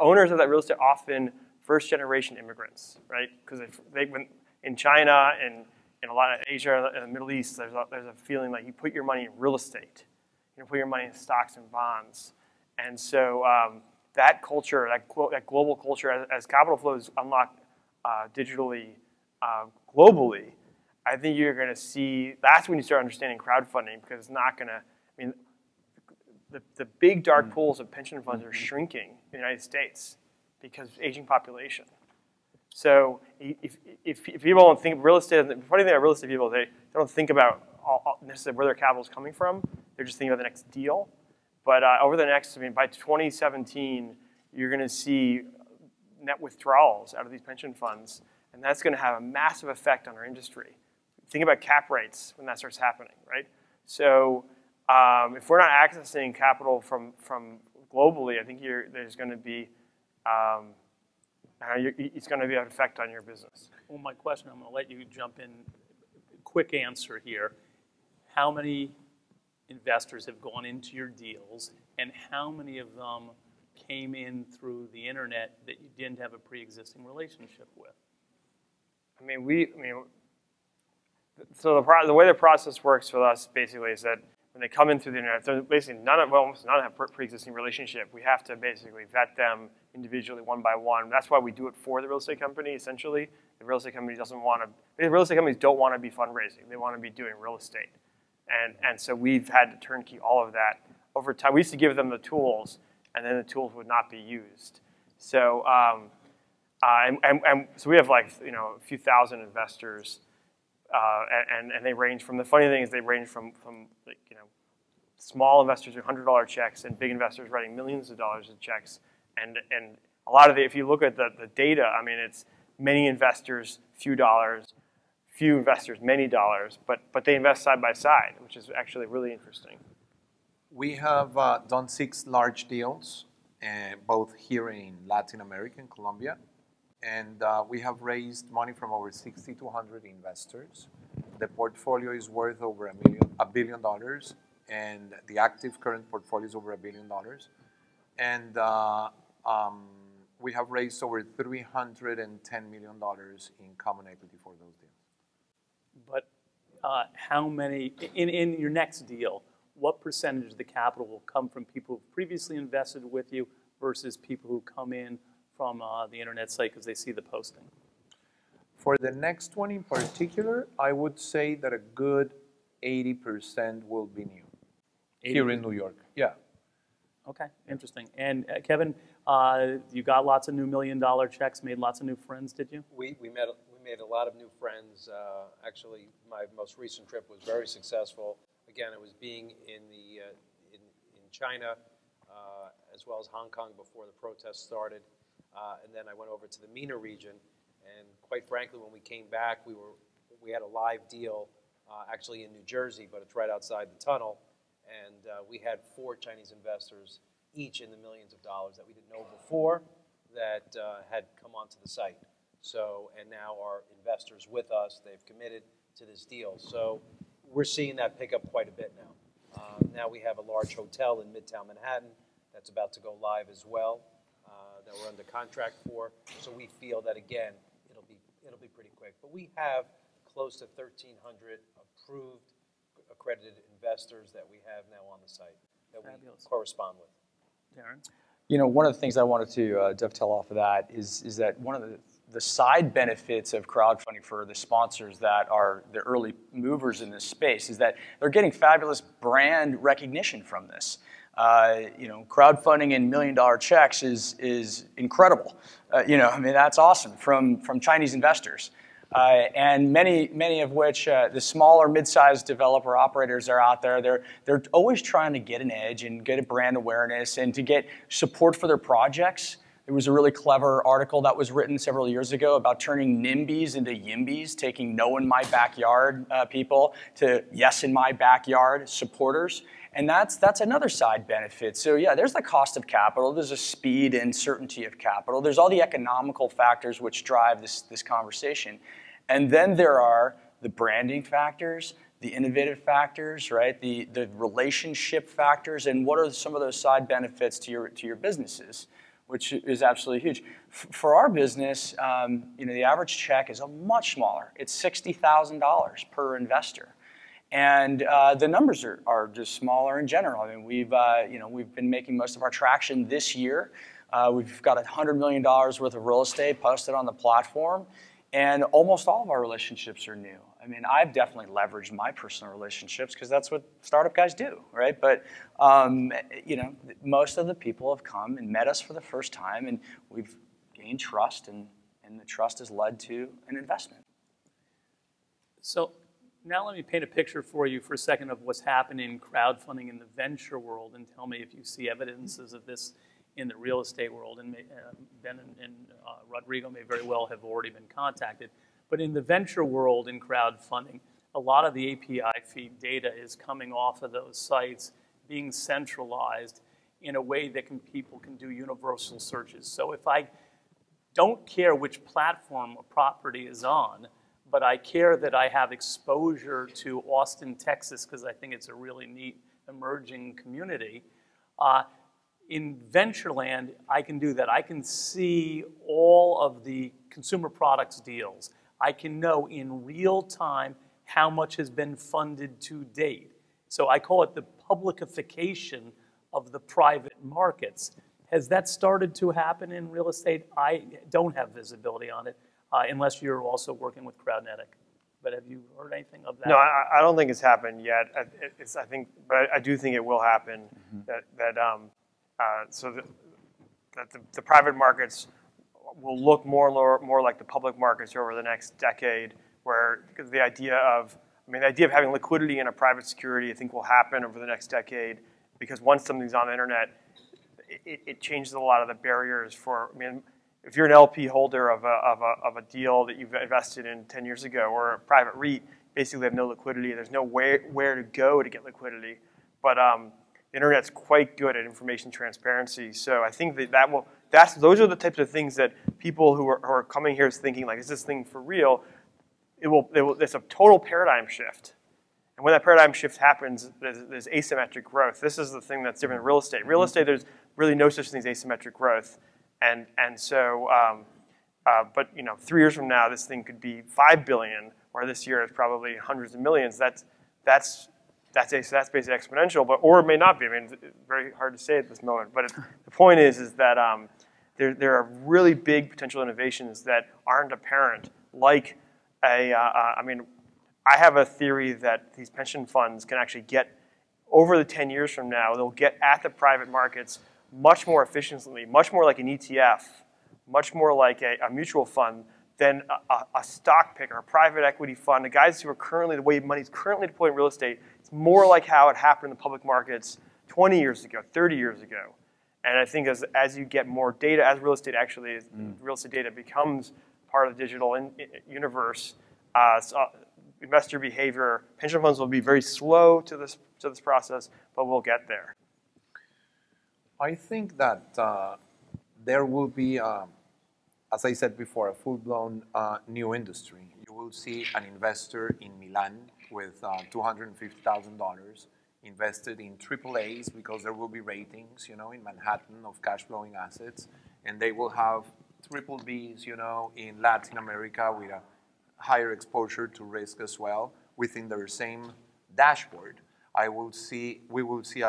owners of that real estate are often first-generation immigrants, right? Because they went in China and in a lot of Asia and the Middle East, there's a feeling like you put your money in real estate. You put your money in stocks and bonds. And so that culture, that global culture, as capital flows unlock digitally globally, I think you're going to see, that's when you start understanding crowdfunding, because it's not going to, I mean, the big dark pools of pension funds are shrinking in the United States because of aging population. So if people don't think of real estate, the funny thing about real estate people, they don't think about necessarily where their capital is coming from. They're just thinking about the next deal. But over the next, I mean, by 2017, you're going to see net withdrawals out of these pension funds, and that's going to have a massive effect on our industry. Think about cap rates when that starts happening, right? So if we're not accessing capital from globally, I think there's going to be it's going to be an effect on your business. Well, my question, I'm going to let you jump in. Quick answer here. How many investors have gone into your deals, and how many of them came in through the internet that you didn't have a pre-existing relationship with? So the way the process works for us basically is that when they come in through the internet, so basically almost none have pre-existing relationship. We have to basically vet them individually, one by one. That's why we do it for the real estate company. Essentially, the real estate company doesn't want to. Real estate companies don't want to be fundraising. They want to be doing real estate, and so we've had to turnkey all of that over time. We used to give them the tools, and then the tools would not be used. So so we have like a few thousand investors. And they range from, the funny thing is they range from like, small investors with $100 checks and big investors writing millions of dollars of checks. And a lot of if you look at the data, I mean, it's many investors, few dollars, few investors, many dollars, but they invest side by side, which is actually really interesting. We have done 6 large deals, both here in Latin America and Colombia. And we have raised money from over 60 to 100 investors. The portfolio is worth over $1 billion, and the active current portfolio is over $1 billion. And we have raised over $310 million in common equity for those deals. But how many, in your next deal, what percentage of the capital will come from people who previously invested with you versus people who come in from the internet site because they see the posting? For the next one in particular, I would say that a good 80% will be new. 80%? Here in New York, yeah. Okay, interesting. And Kevin, you got lots of new $1 million checks, made lots of new friends, did you? We made a lot of new friends. Actually, my most recent trip was very successful. Again, it was being in China as well as Hong Kong before the protests started. And then I went over to the MENA region, and quite frankly, when we came back, we had a live deal actually in New Jersey, but it's right outside the tunnel, and we had 4 Chinese investors, each in the millions of dollars that we didn't know before, that had come onto the site. So, and now are investors with us. They've committed to this deal. So we're seeing that pick up quite a bit now. Now we have a large hotel in Midtown Manhattan that's about to go live as well. That we're under contract for, so we feel that again it'll be pretty quick. But we have close to 1,300 approved, accredited investors that we have now on the site that we correspond with. Darren? One of the things I wanted to dovetail off of that is that one of the side benefits of crowdfunding for the sponsors that are the early movers in this space is that they're getting fabulous brand recognition from this. Crowdfunding and $1 million checks is incredible. That's awesome from Chinese investors. And many of which the smaller mid-sized developer operators are out there. They're always trying to get an edge and get a brand awareness and to get support for their projects. There was a really clever article that was written several years ago about turning NIMBYs into YIMBYs, taking no in my backyard people to yes in my backyard supporters. And that's another side benefit. So yeah, there's the cost of capital. There's a speed and certainty of capital. There's all the economical factors which drive this conversation. And then there are the branding factors, the innovative factors, right? The relationship factors, and what are some of those side benefits to your businesses? which is absolutely huge. For our business, the average check is a much smaller. It's $60,000 per investor. And the numbers are just smaller in general. I mean, we've been making most of our traction this year. We've got $100 million worth of real estate posted on the platform, and almost all of our relationships are new. I mean, I've definitely leveraged my personal relationships because that's what startup guys do, right? But most of the people have come and met us for the first time, and we've gained trust, and the trust has led to an investment. So now let me paint a picture for you for a second of what's happening in crowdfunding in the venture world, and tell me if you see evidences of this in the real estate world. And Ben and Rodrigo may very well have already been contacted. But in the venture world in crowdfunding, a lot of the API feed data is coming off of those sites, being centralized in a way that people can do universal searches. So if I don't care which platform a property is on, but I care that I have exposure to Austin, Texas, because I think it's a really neat emerging community, in Ventureland, I can do that. I can see all of the consumer products deals. I can know in real time how much has been funded to date. So I call it the publicification of the private markets. Has that started to happen in real estate? I don't have visibility on it, unless you're also working with Crowdnetic. But have you heard anything of that? No, I don't think it's happened yet. But I do think it will happen. That the private markets will look more like the public markets over the next decade, where the idea of having liquidity in a private security, I think, will happen over the next decade, because once something's on the internet, it changes a lot of the barriers for. I mean, if you're an LP holder of a deal that you've invested in 10 years ago, or a private REIT, basically they have no liquidity. There's no where to go to get liquidity. But the internet's quite good at information transparency, so I think those are the types of things that people who are coming here is thinking, like, is this thing for real? It's a total paradigm shift. And when that paradigm shift happens, there's asymmetric growth. This is the thing that's different in real estate. Real estate, there's really no such thing as asymmetric growth. But 3 years from now, this thing could be 5 billion, or this year it's probably hundreds of millions. That's basically exponential, or it may not be. I mean, it's very hard to say at this moment. But the point is that there are really big potential innovations that aren't apparent. Like I have a theory that these pension funds can actually get, over the 10 years from now, they'll get at the private markets much more efficiently, much more like an ETF, much more like a mutual fund than a stock picker, a private equity fund. The guys who are currently, the way money's currently deployed in real estate, it's more like how it happened in the public markets 20 years ago, 30 years ago. And I think as you get more data, as real estate real estate data becomes part of the digital universe, investor behavior, pension funds will be very slow to this process, but we'll get there. I think that there will be, as I said before, a full-blown new industry. You will see an investor in Milan with $250,000 invested in AAAs, because there will be ratings, in Manhattan of cash-flowing assets, and they will have BBBs, in Latin America with a higher exposure to risk as well within their same dashboard. We will see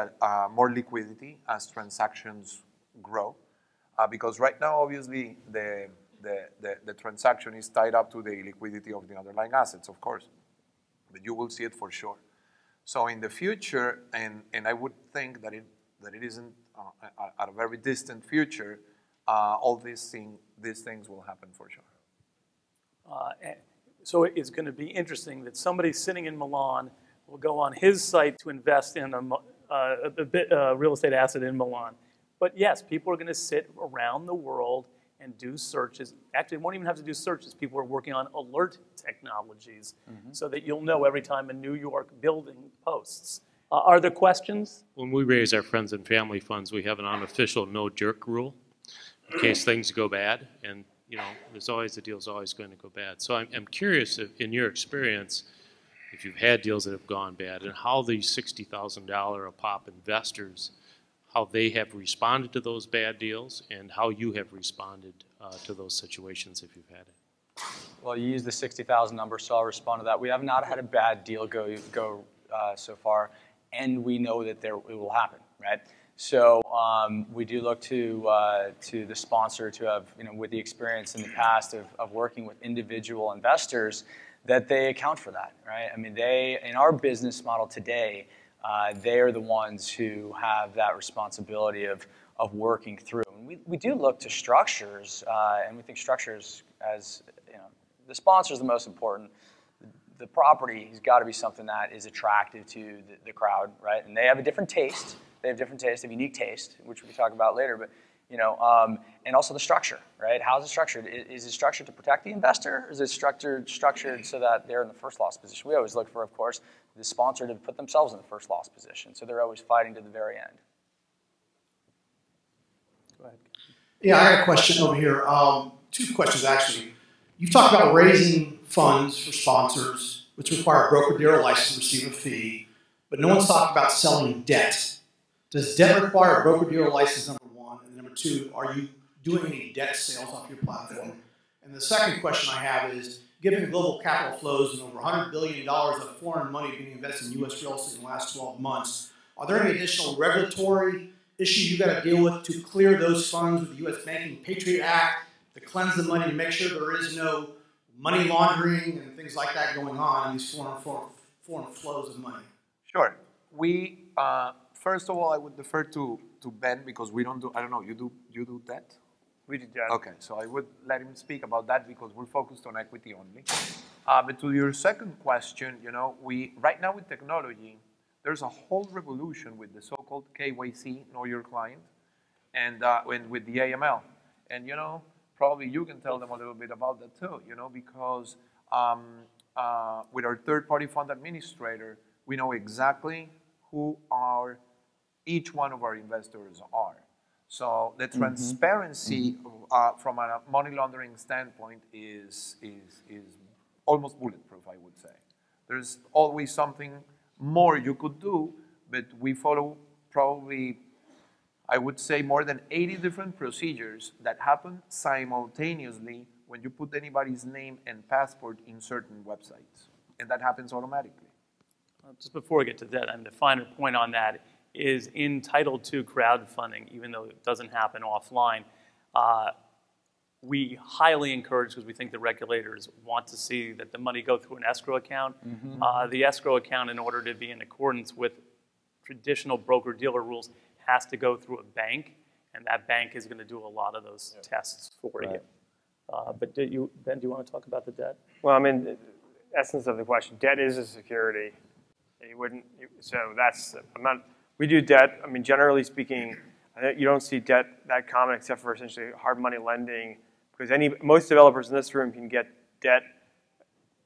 more liquidity as transactions grow, because right now, obviously, the transaction is tied up to the liquidity of the underlying assets, of course, but you will see it for sure. So in the future, and I would think that it isn't at a very distant future, all these things will happen for sure. So it's going to be interesting that somebody sitting in Milan will go on his site to invest in a real estate asset in Milan. But yes, people are going to sit around the world and do searches. Actually, won't even have to do searches. People are working on alert technologies, so that you'll know every time a New York building posts. Are there questions? When we raise our friends and family funds, we have an unofficial no-jerk rule in case things go bad. And there's always, the deal's always going to go bad. So I'm curious, if, in your experience, if you've had deals that have gone bad, and how these $60,000 a pop investors, how they have responded to those bad deals and how you have responded to those situations if you've had it. Well, you used the 60,000 number, so I'll respond to that. We have not had a bad deal go so far, and we know that it will happen, right? So we do look to the sponsor to have, with the experience in the past of working with individual investors, that they account for that, right? I mean, in our business model today, they are the ones who have that responsibility of working through. And we do look to structures, and we think structures as, the sponsor is the most important. The property has got to be something that is attractive to the crowd, right? And they have a different taste. They have different taste, they have unique taste, which we can talk about later. But and also the structure, right? How is it structured? Is it structured to protect the investor, or is it structured so that they're in the first loss position? We always look for, of course, the sponsor to put themselves in the first loss position, so they're always fighting to the very end. Go ahead. Yeah, I got a question over here. Two questions, actually. You've talked about raising funds for sponsors, which require a broker-dealer license to receive a fee, but no one's talked about selling debt. Does debt require a broker-dealer license, number one? And number two, are you doing any debt sales off your platform? And the second question I have is, given global capital flows and over $100 billion of foreign money being invested in U.S. real estate in the last 12 months, are there any additional regulatory issues you've got to deal with to clear those funds with the U.S. Banking Patriot Act, to cleanse the money, to make sure there is no money laundering and things like that going on in these foreign flows of money? Sure. We, first of all, I would defer to Ben because we don't do, I don't know, you do debt? We do debt. Okay, so I would let him speak about that because we're focused on equity only. But to your second question, right now with technology, there's a whole revolution with the so-called KYC, Know Your Client, and with the AML. And, probably you can tell them a little bit about that too, because with our third-party fund administrator, we know exactly who each one of our investors are. So the transparency from a money laundering standpoint is almost bulletproof, I would say. There's always something more you could do, but we follow probably, I would say, more than 80 different procedures that happen simultaneously when you put anybody's name and passport in certain websites. And that happens automatically. Just before we get to that, the finer point on that is in Title II crowdfunding, even though it doesn't happen offline, we highly encourage, because we think the regulators want to see that the money go through an escrow account. The escrow account, in order to be in accordance with traditional broker-dealer rules, has to go through a bank, and that bank is going to do a lot of those tests for you. But Ben, do you want to talk about the debt? Well, the essence of the question, debt is a security. We do debt. Generally speaking, you don't see debt that common except for essentially hard money lending, because most developers in this room can get debt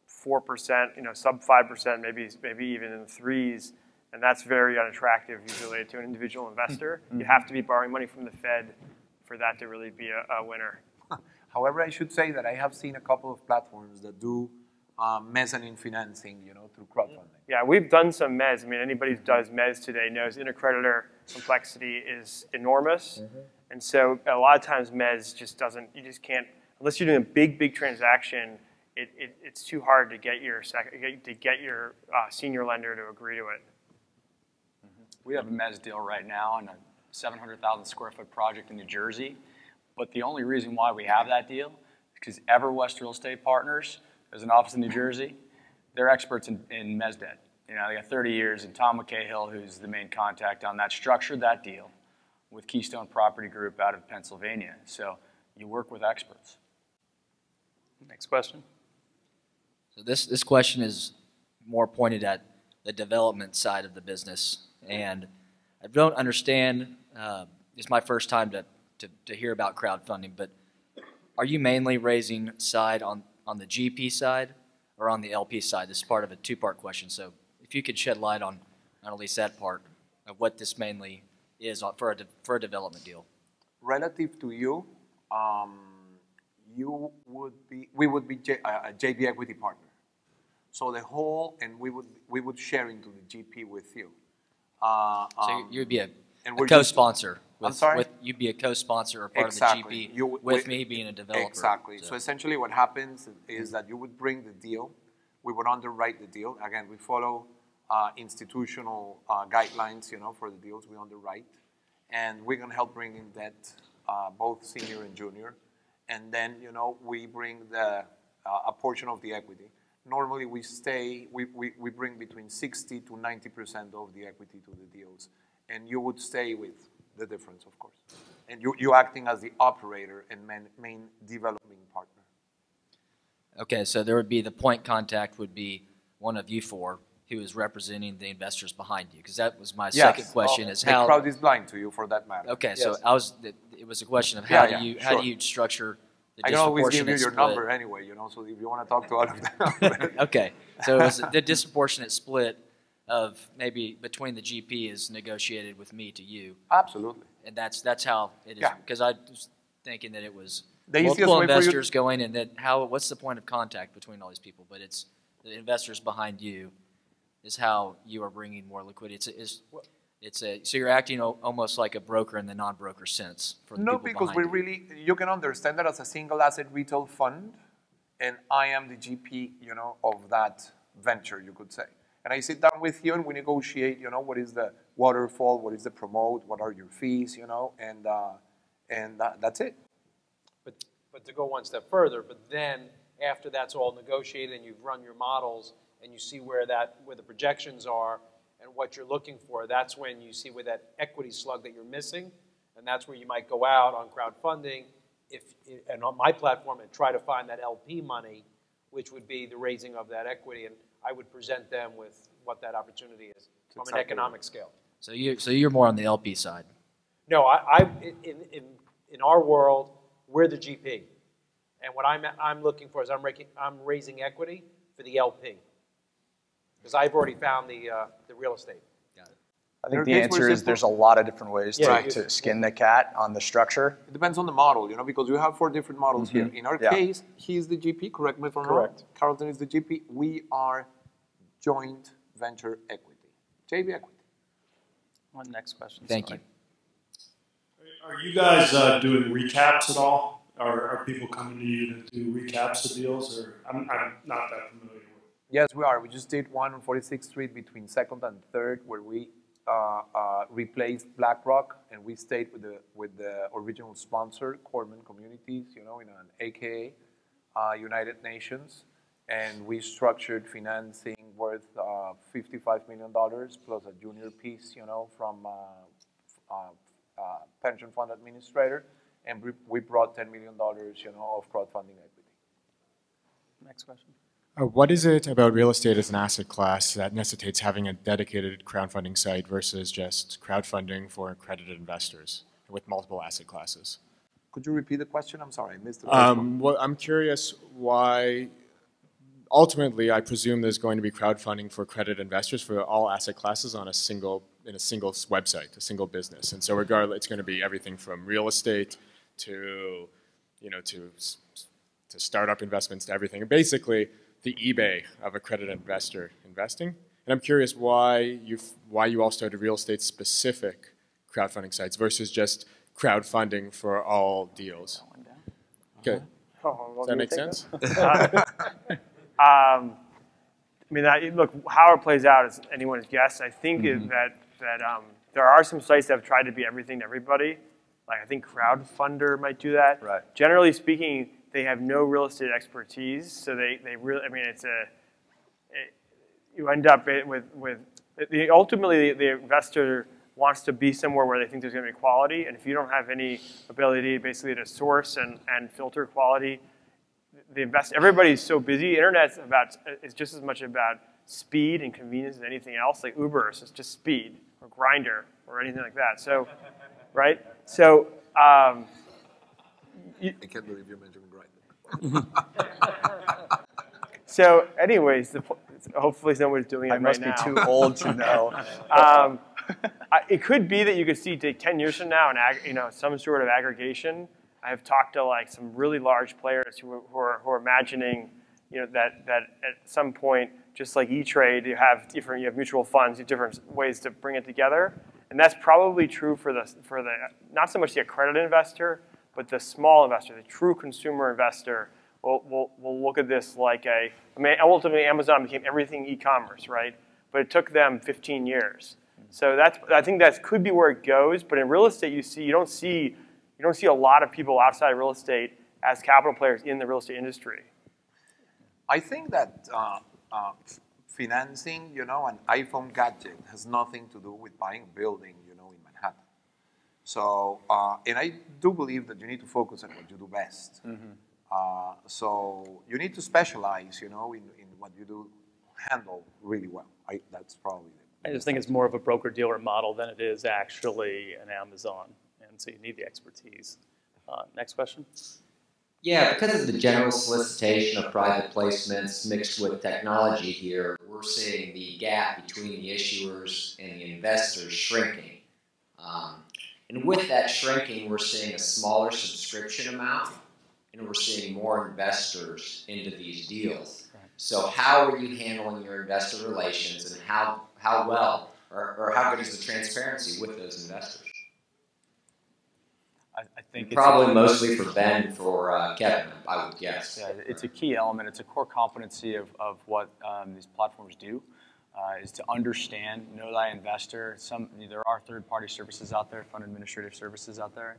4%, sub 5%, maybe even in the threes, and that's very unattractive usually to an individual investor. You have to be borrowing money from the Fed for that to really be a winner. However, I should say that I have seen a couple of platforms that do mezzanine financing, through crowdfunding. Yeah, we've done some mezz. Anybody who does mezz today knows intercreditor complexity is enormous. And so a lot of times mezz just doesn't, you just can't, unless you're doing a big transaction, it's too hard to get your senior lender to agree to it. We have a mezz deal right now on a 700,000 square foot project in New Jersey. But the only reason why we have that deal is because EverWest Real Estate Partners, there's an office in New Jersey, they're experts in mezz debt. They got 30 years, and Tom McCahill, who's the main contact on that, structured that deal with Keystone Property Group out of Pennsylvania. So you work with experts. Next question. So this question is more pointed at the development side of the business. And I don't understand, it's my first time to hear about crowdfunding, but are you mainly raising side on the GP side or on the LP side? This is part of a two-part question. So if you could shed light on at least that part of what this mainly is for a development deal. Relative to you, we would be a JV equity partner. So the whole, and we would share into the GP with you. So you'd be And A co-sponsor. I'm sorry? You'd be a co-sponsor or part Exactly. of the GP with me being a developer. Exactly. So essentially what happens is that you would bring the deal, we would underwrite the deal. Again, we follow institutional guidelines, for the deals we underwrite. And we're going to help bring in debt, both senior and junior. And then, we bring a portion of the equity. Normally, we bring between 60 to 90% of the equity to the deals. And you would stay with the difference, of course. And you're acting as the operator and main developing partner. Okay, so there would be the point contact would be one of you four who is representing the investors behind you, because that was my second question. Is how the crowd is blind to you for that matter. Okay, yes. So it was a question of how do you structure the I can always give you your split. number anyway, so if you want to talk to all of them. Okay, so it was the disproportionate split of maybe between the GP is negotiated with me to you. Absolutely. And that's how it is. Yeah. Because I was thinking that it was the multiple investors going, and that what's the point of contact between all these people? But it's the investors behind you is how you are bringing more liquidity. So you're acting almost like a broker in the non-broker sense for the people because behind you can understand that as a single asset retail fund, and I am the GP, of that venture, you could say. And I sit down with you and we negotiate, what is the waterfall, what is the promote, what are your fees, and that's it. But to go one step further, but then after that's all negotiated and you've run your models and you see where the projections are and what you're looking for, that's when you see where that equity slug that you're missing, and that's where you might go out on crowdfunding and on my platform and try to find that LP money, which would be the raising of that equity, and I would present them with what that opportunity is from an economic scale. So you're more on the LP side. No, in our world, we're the GP, and what I'm looking for is I'm raising equity for the LP because I've already found the real estate. Got it. I think the answer is there's a lot of different ways to skin the cat on the structure. It depends on the model, because you have 4 different models here. In our case, he's the GP, correct me if I'm wrong. Carlton is the GP. We are joint venture equity, JV equity. One next question. Thank you. Are you guys doing recaps at all? Are people coming to you to do recaps of deals? Or I'm not that familiar with. Yes, we are. We just did one on 46th Street between 2nd and 3rd where we replaced BlackRock, and we stayed with the original sponsor, Corman Communities, in an AKA, United Nations, and we structured financing worth $55 million plus a junior piece, from pension fund administrator, and we brought $10 million, of crowdfunding equity. Next question. What is it about real estate as an asset class that necessitates having a dedicated crowdfunding site versus just crowdfunding for accredited investors with multiple asset classes? Could you repeat the question? I'm sorry, I missed the first one. Well, I'm curious why, ultimately, I presume there's going to be crowdfunding for accredited investors for all asset classes on a single website, a single business. And so regardless, it's going to be everything from real estate to, to startup investments to everything. And basically, the eBay of accredited investor investing. And I'm curious why you all started real estate specific crowdfunding sites versus just crowdfunding for all deals. Okay. Does that make sense? Look, how it plays out is anyone's guess. I think that there are some sites that have tried to be everything to everybody. Like I think Crowdfunder might do that. Right. Generally speaking, they have no real estate expertise, so they really, you end up ultimately the investor wants to be somewhere where they think there's going to be quality, and if you don't have any ability basically to source and filter quality, everybody's so busy. Internet's is just as much about speed and convenience as anything else. Like Uber is just speed, or Grindr, or anything like that. So, right? So, I can't believe you mentioned Grindr. So, anyways, hopefully someone's doing it right now. I must be too old to know. It could be that you could see 10 years from now, some sort of aggregation. I have talked to some really large players who are imagining, that at some point, just like E-Trade, you have mutual funds, you have different ways to bring it together, And that's probably true for the not so much the accredited investor, but the small investor, the true consumer investor will look at this like ultimately Amazon became everything e-commerce, right? But it took them 15 years. So I think that could be where it goes. But in real estate, you don't see a lot of people outside of real estate as capital players in the real estate industry. I think that financing, an iPhone gadget has nothing to do with buying a building, in Manhattan. So, and I do believe that you need to focus on what you do best. So you need to specialize, in what you do, handle really well. That's probably I just think it's more of a broker-dealer model than it is actually an Amazon, and so you need the expertise. Next question. Yeah, because of the general solicitation of private placements mixed with technology here, we're seeing the gap between the issuers and the investors shrinking. And with that shrinking, we're seeing a smaller subscription amount, and we're seeing more investors into these deals. So how are you handling your investor relations, and how well or how good is the transparency with those investors? I think probably mostly for Ben and for Kevin, I would guess. Yeah, it's a key element. It's a core competency of what these platforms do, is to understand, know thy investor. There are third-party services out there, fund administrative services out there.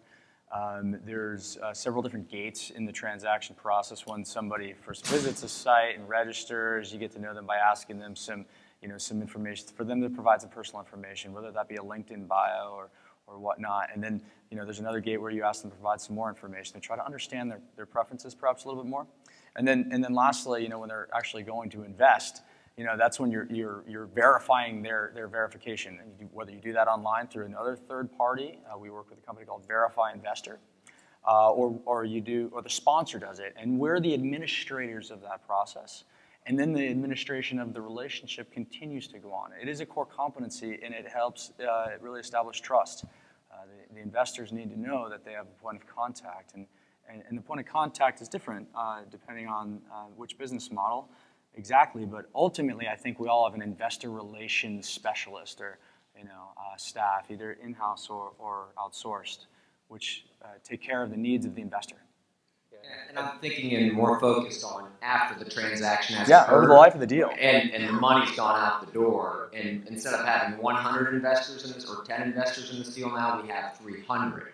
There's several different gates in the transaction process. When somebody first visits a site and registers, you get to know them by asking them some information, for them to provide some personal information, whether that be a LinkedIn bio or whatnot. And then, there's another gate where you ask them to provide some more information to try to understand their preferences perhaps a little bit more. And then lastly, when they're actually going to invest, that's when you're verifying their verification. And whether you do that online through another third party, we work with a company called Verify Investor, or the sponsor does it. And we're the administrators of that process. And then the administration of the relationship continues to go on. It is a core competency, and it helps really establish trust. The investors need to know that they have a point of contact. And the point of contact is different depending on which business model exactly. But ultimately, I think we all have an investor relations specialist or staff, either in-house or outsourced, which take care of the needs of the investor. And I'm thinking more focused on after the transaction has occurred. Over the life of the deal. And the money's gone out the door. And instead of having 100 investors in this or 10 investors in this deal now, we have 300.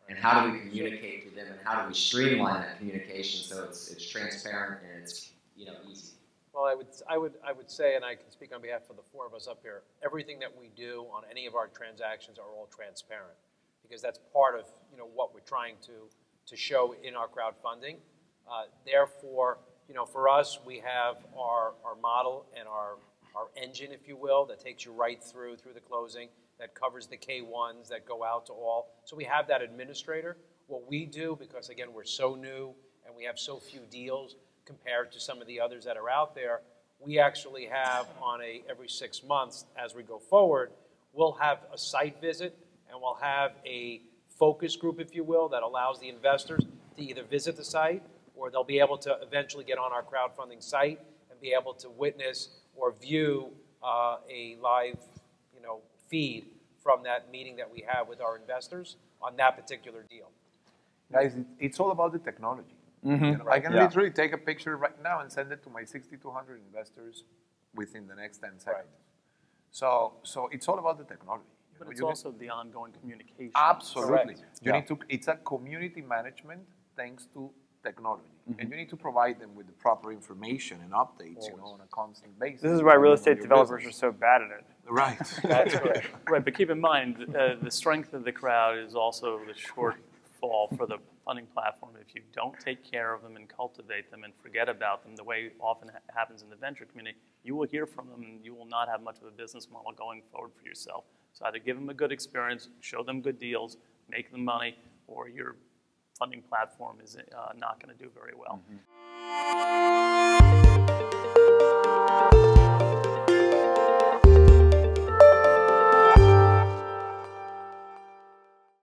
And how do we communicate to them, and how do we streamline that communication so it's transparent and it's easy? Well, I would say, and I can speak on behalf of the four of us up here, everything that we do on any of our transactions are all transparent, because that's part of what we're trying to show in our crowdfunding. Therefore, for us, we have our model and our engine, if you will, that takes you right through the closing, that covers the K1s that go out to all. So we have that administrator. What we do, because again, we're so new and we have so few deals compared to some of the others that are out there, we actually have every 6 months as we go forward, we'll have a site visit, and we'll have a focus group, if you will, that allows the investors to either visit the site, or they'll be able to eventually get on our crowdfunding site and be able to witness or view a live feed from that meeting that we have with our investors on that particular deal. Guys, it's all about the technology. I can literally take a picture right now and send it to my 6,200 investors within the next 10 seconds. Right. So it's all about the technology. But it's also the ongoing communication. Absolutely. It's a community management thanks to technology. And you need to provide them with the proper information and updates, on a constant basis. This is why real estate developers are so bad at it. Right. That's correct. Right, but keep in mind, the strength of the crowd is also the shortfall for the funding platform. If you don't take care of them and cultivate them and forget about them, the way often happens in the venture community, you will hear from them and you will not have much of a business model going forward for yourself. So either give them a good experience, show them good deals, make them money, or your funding platform is not going to do very well.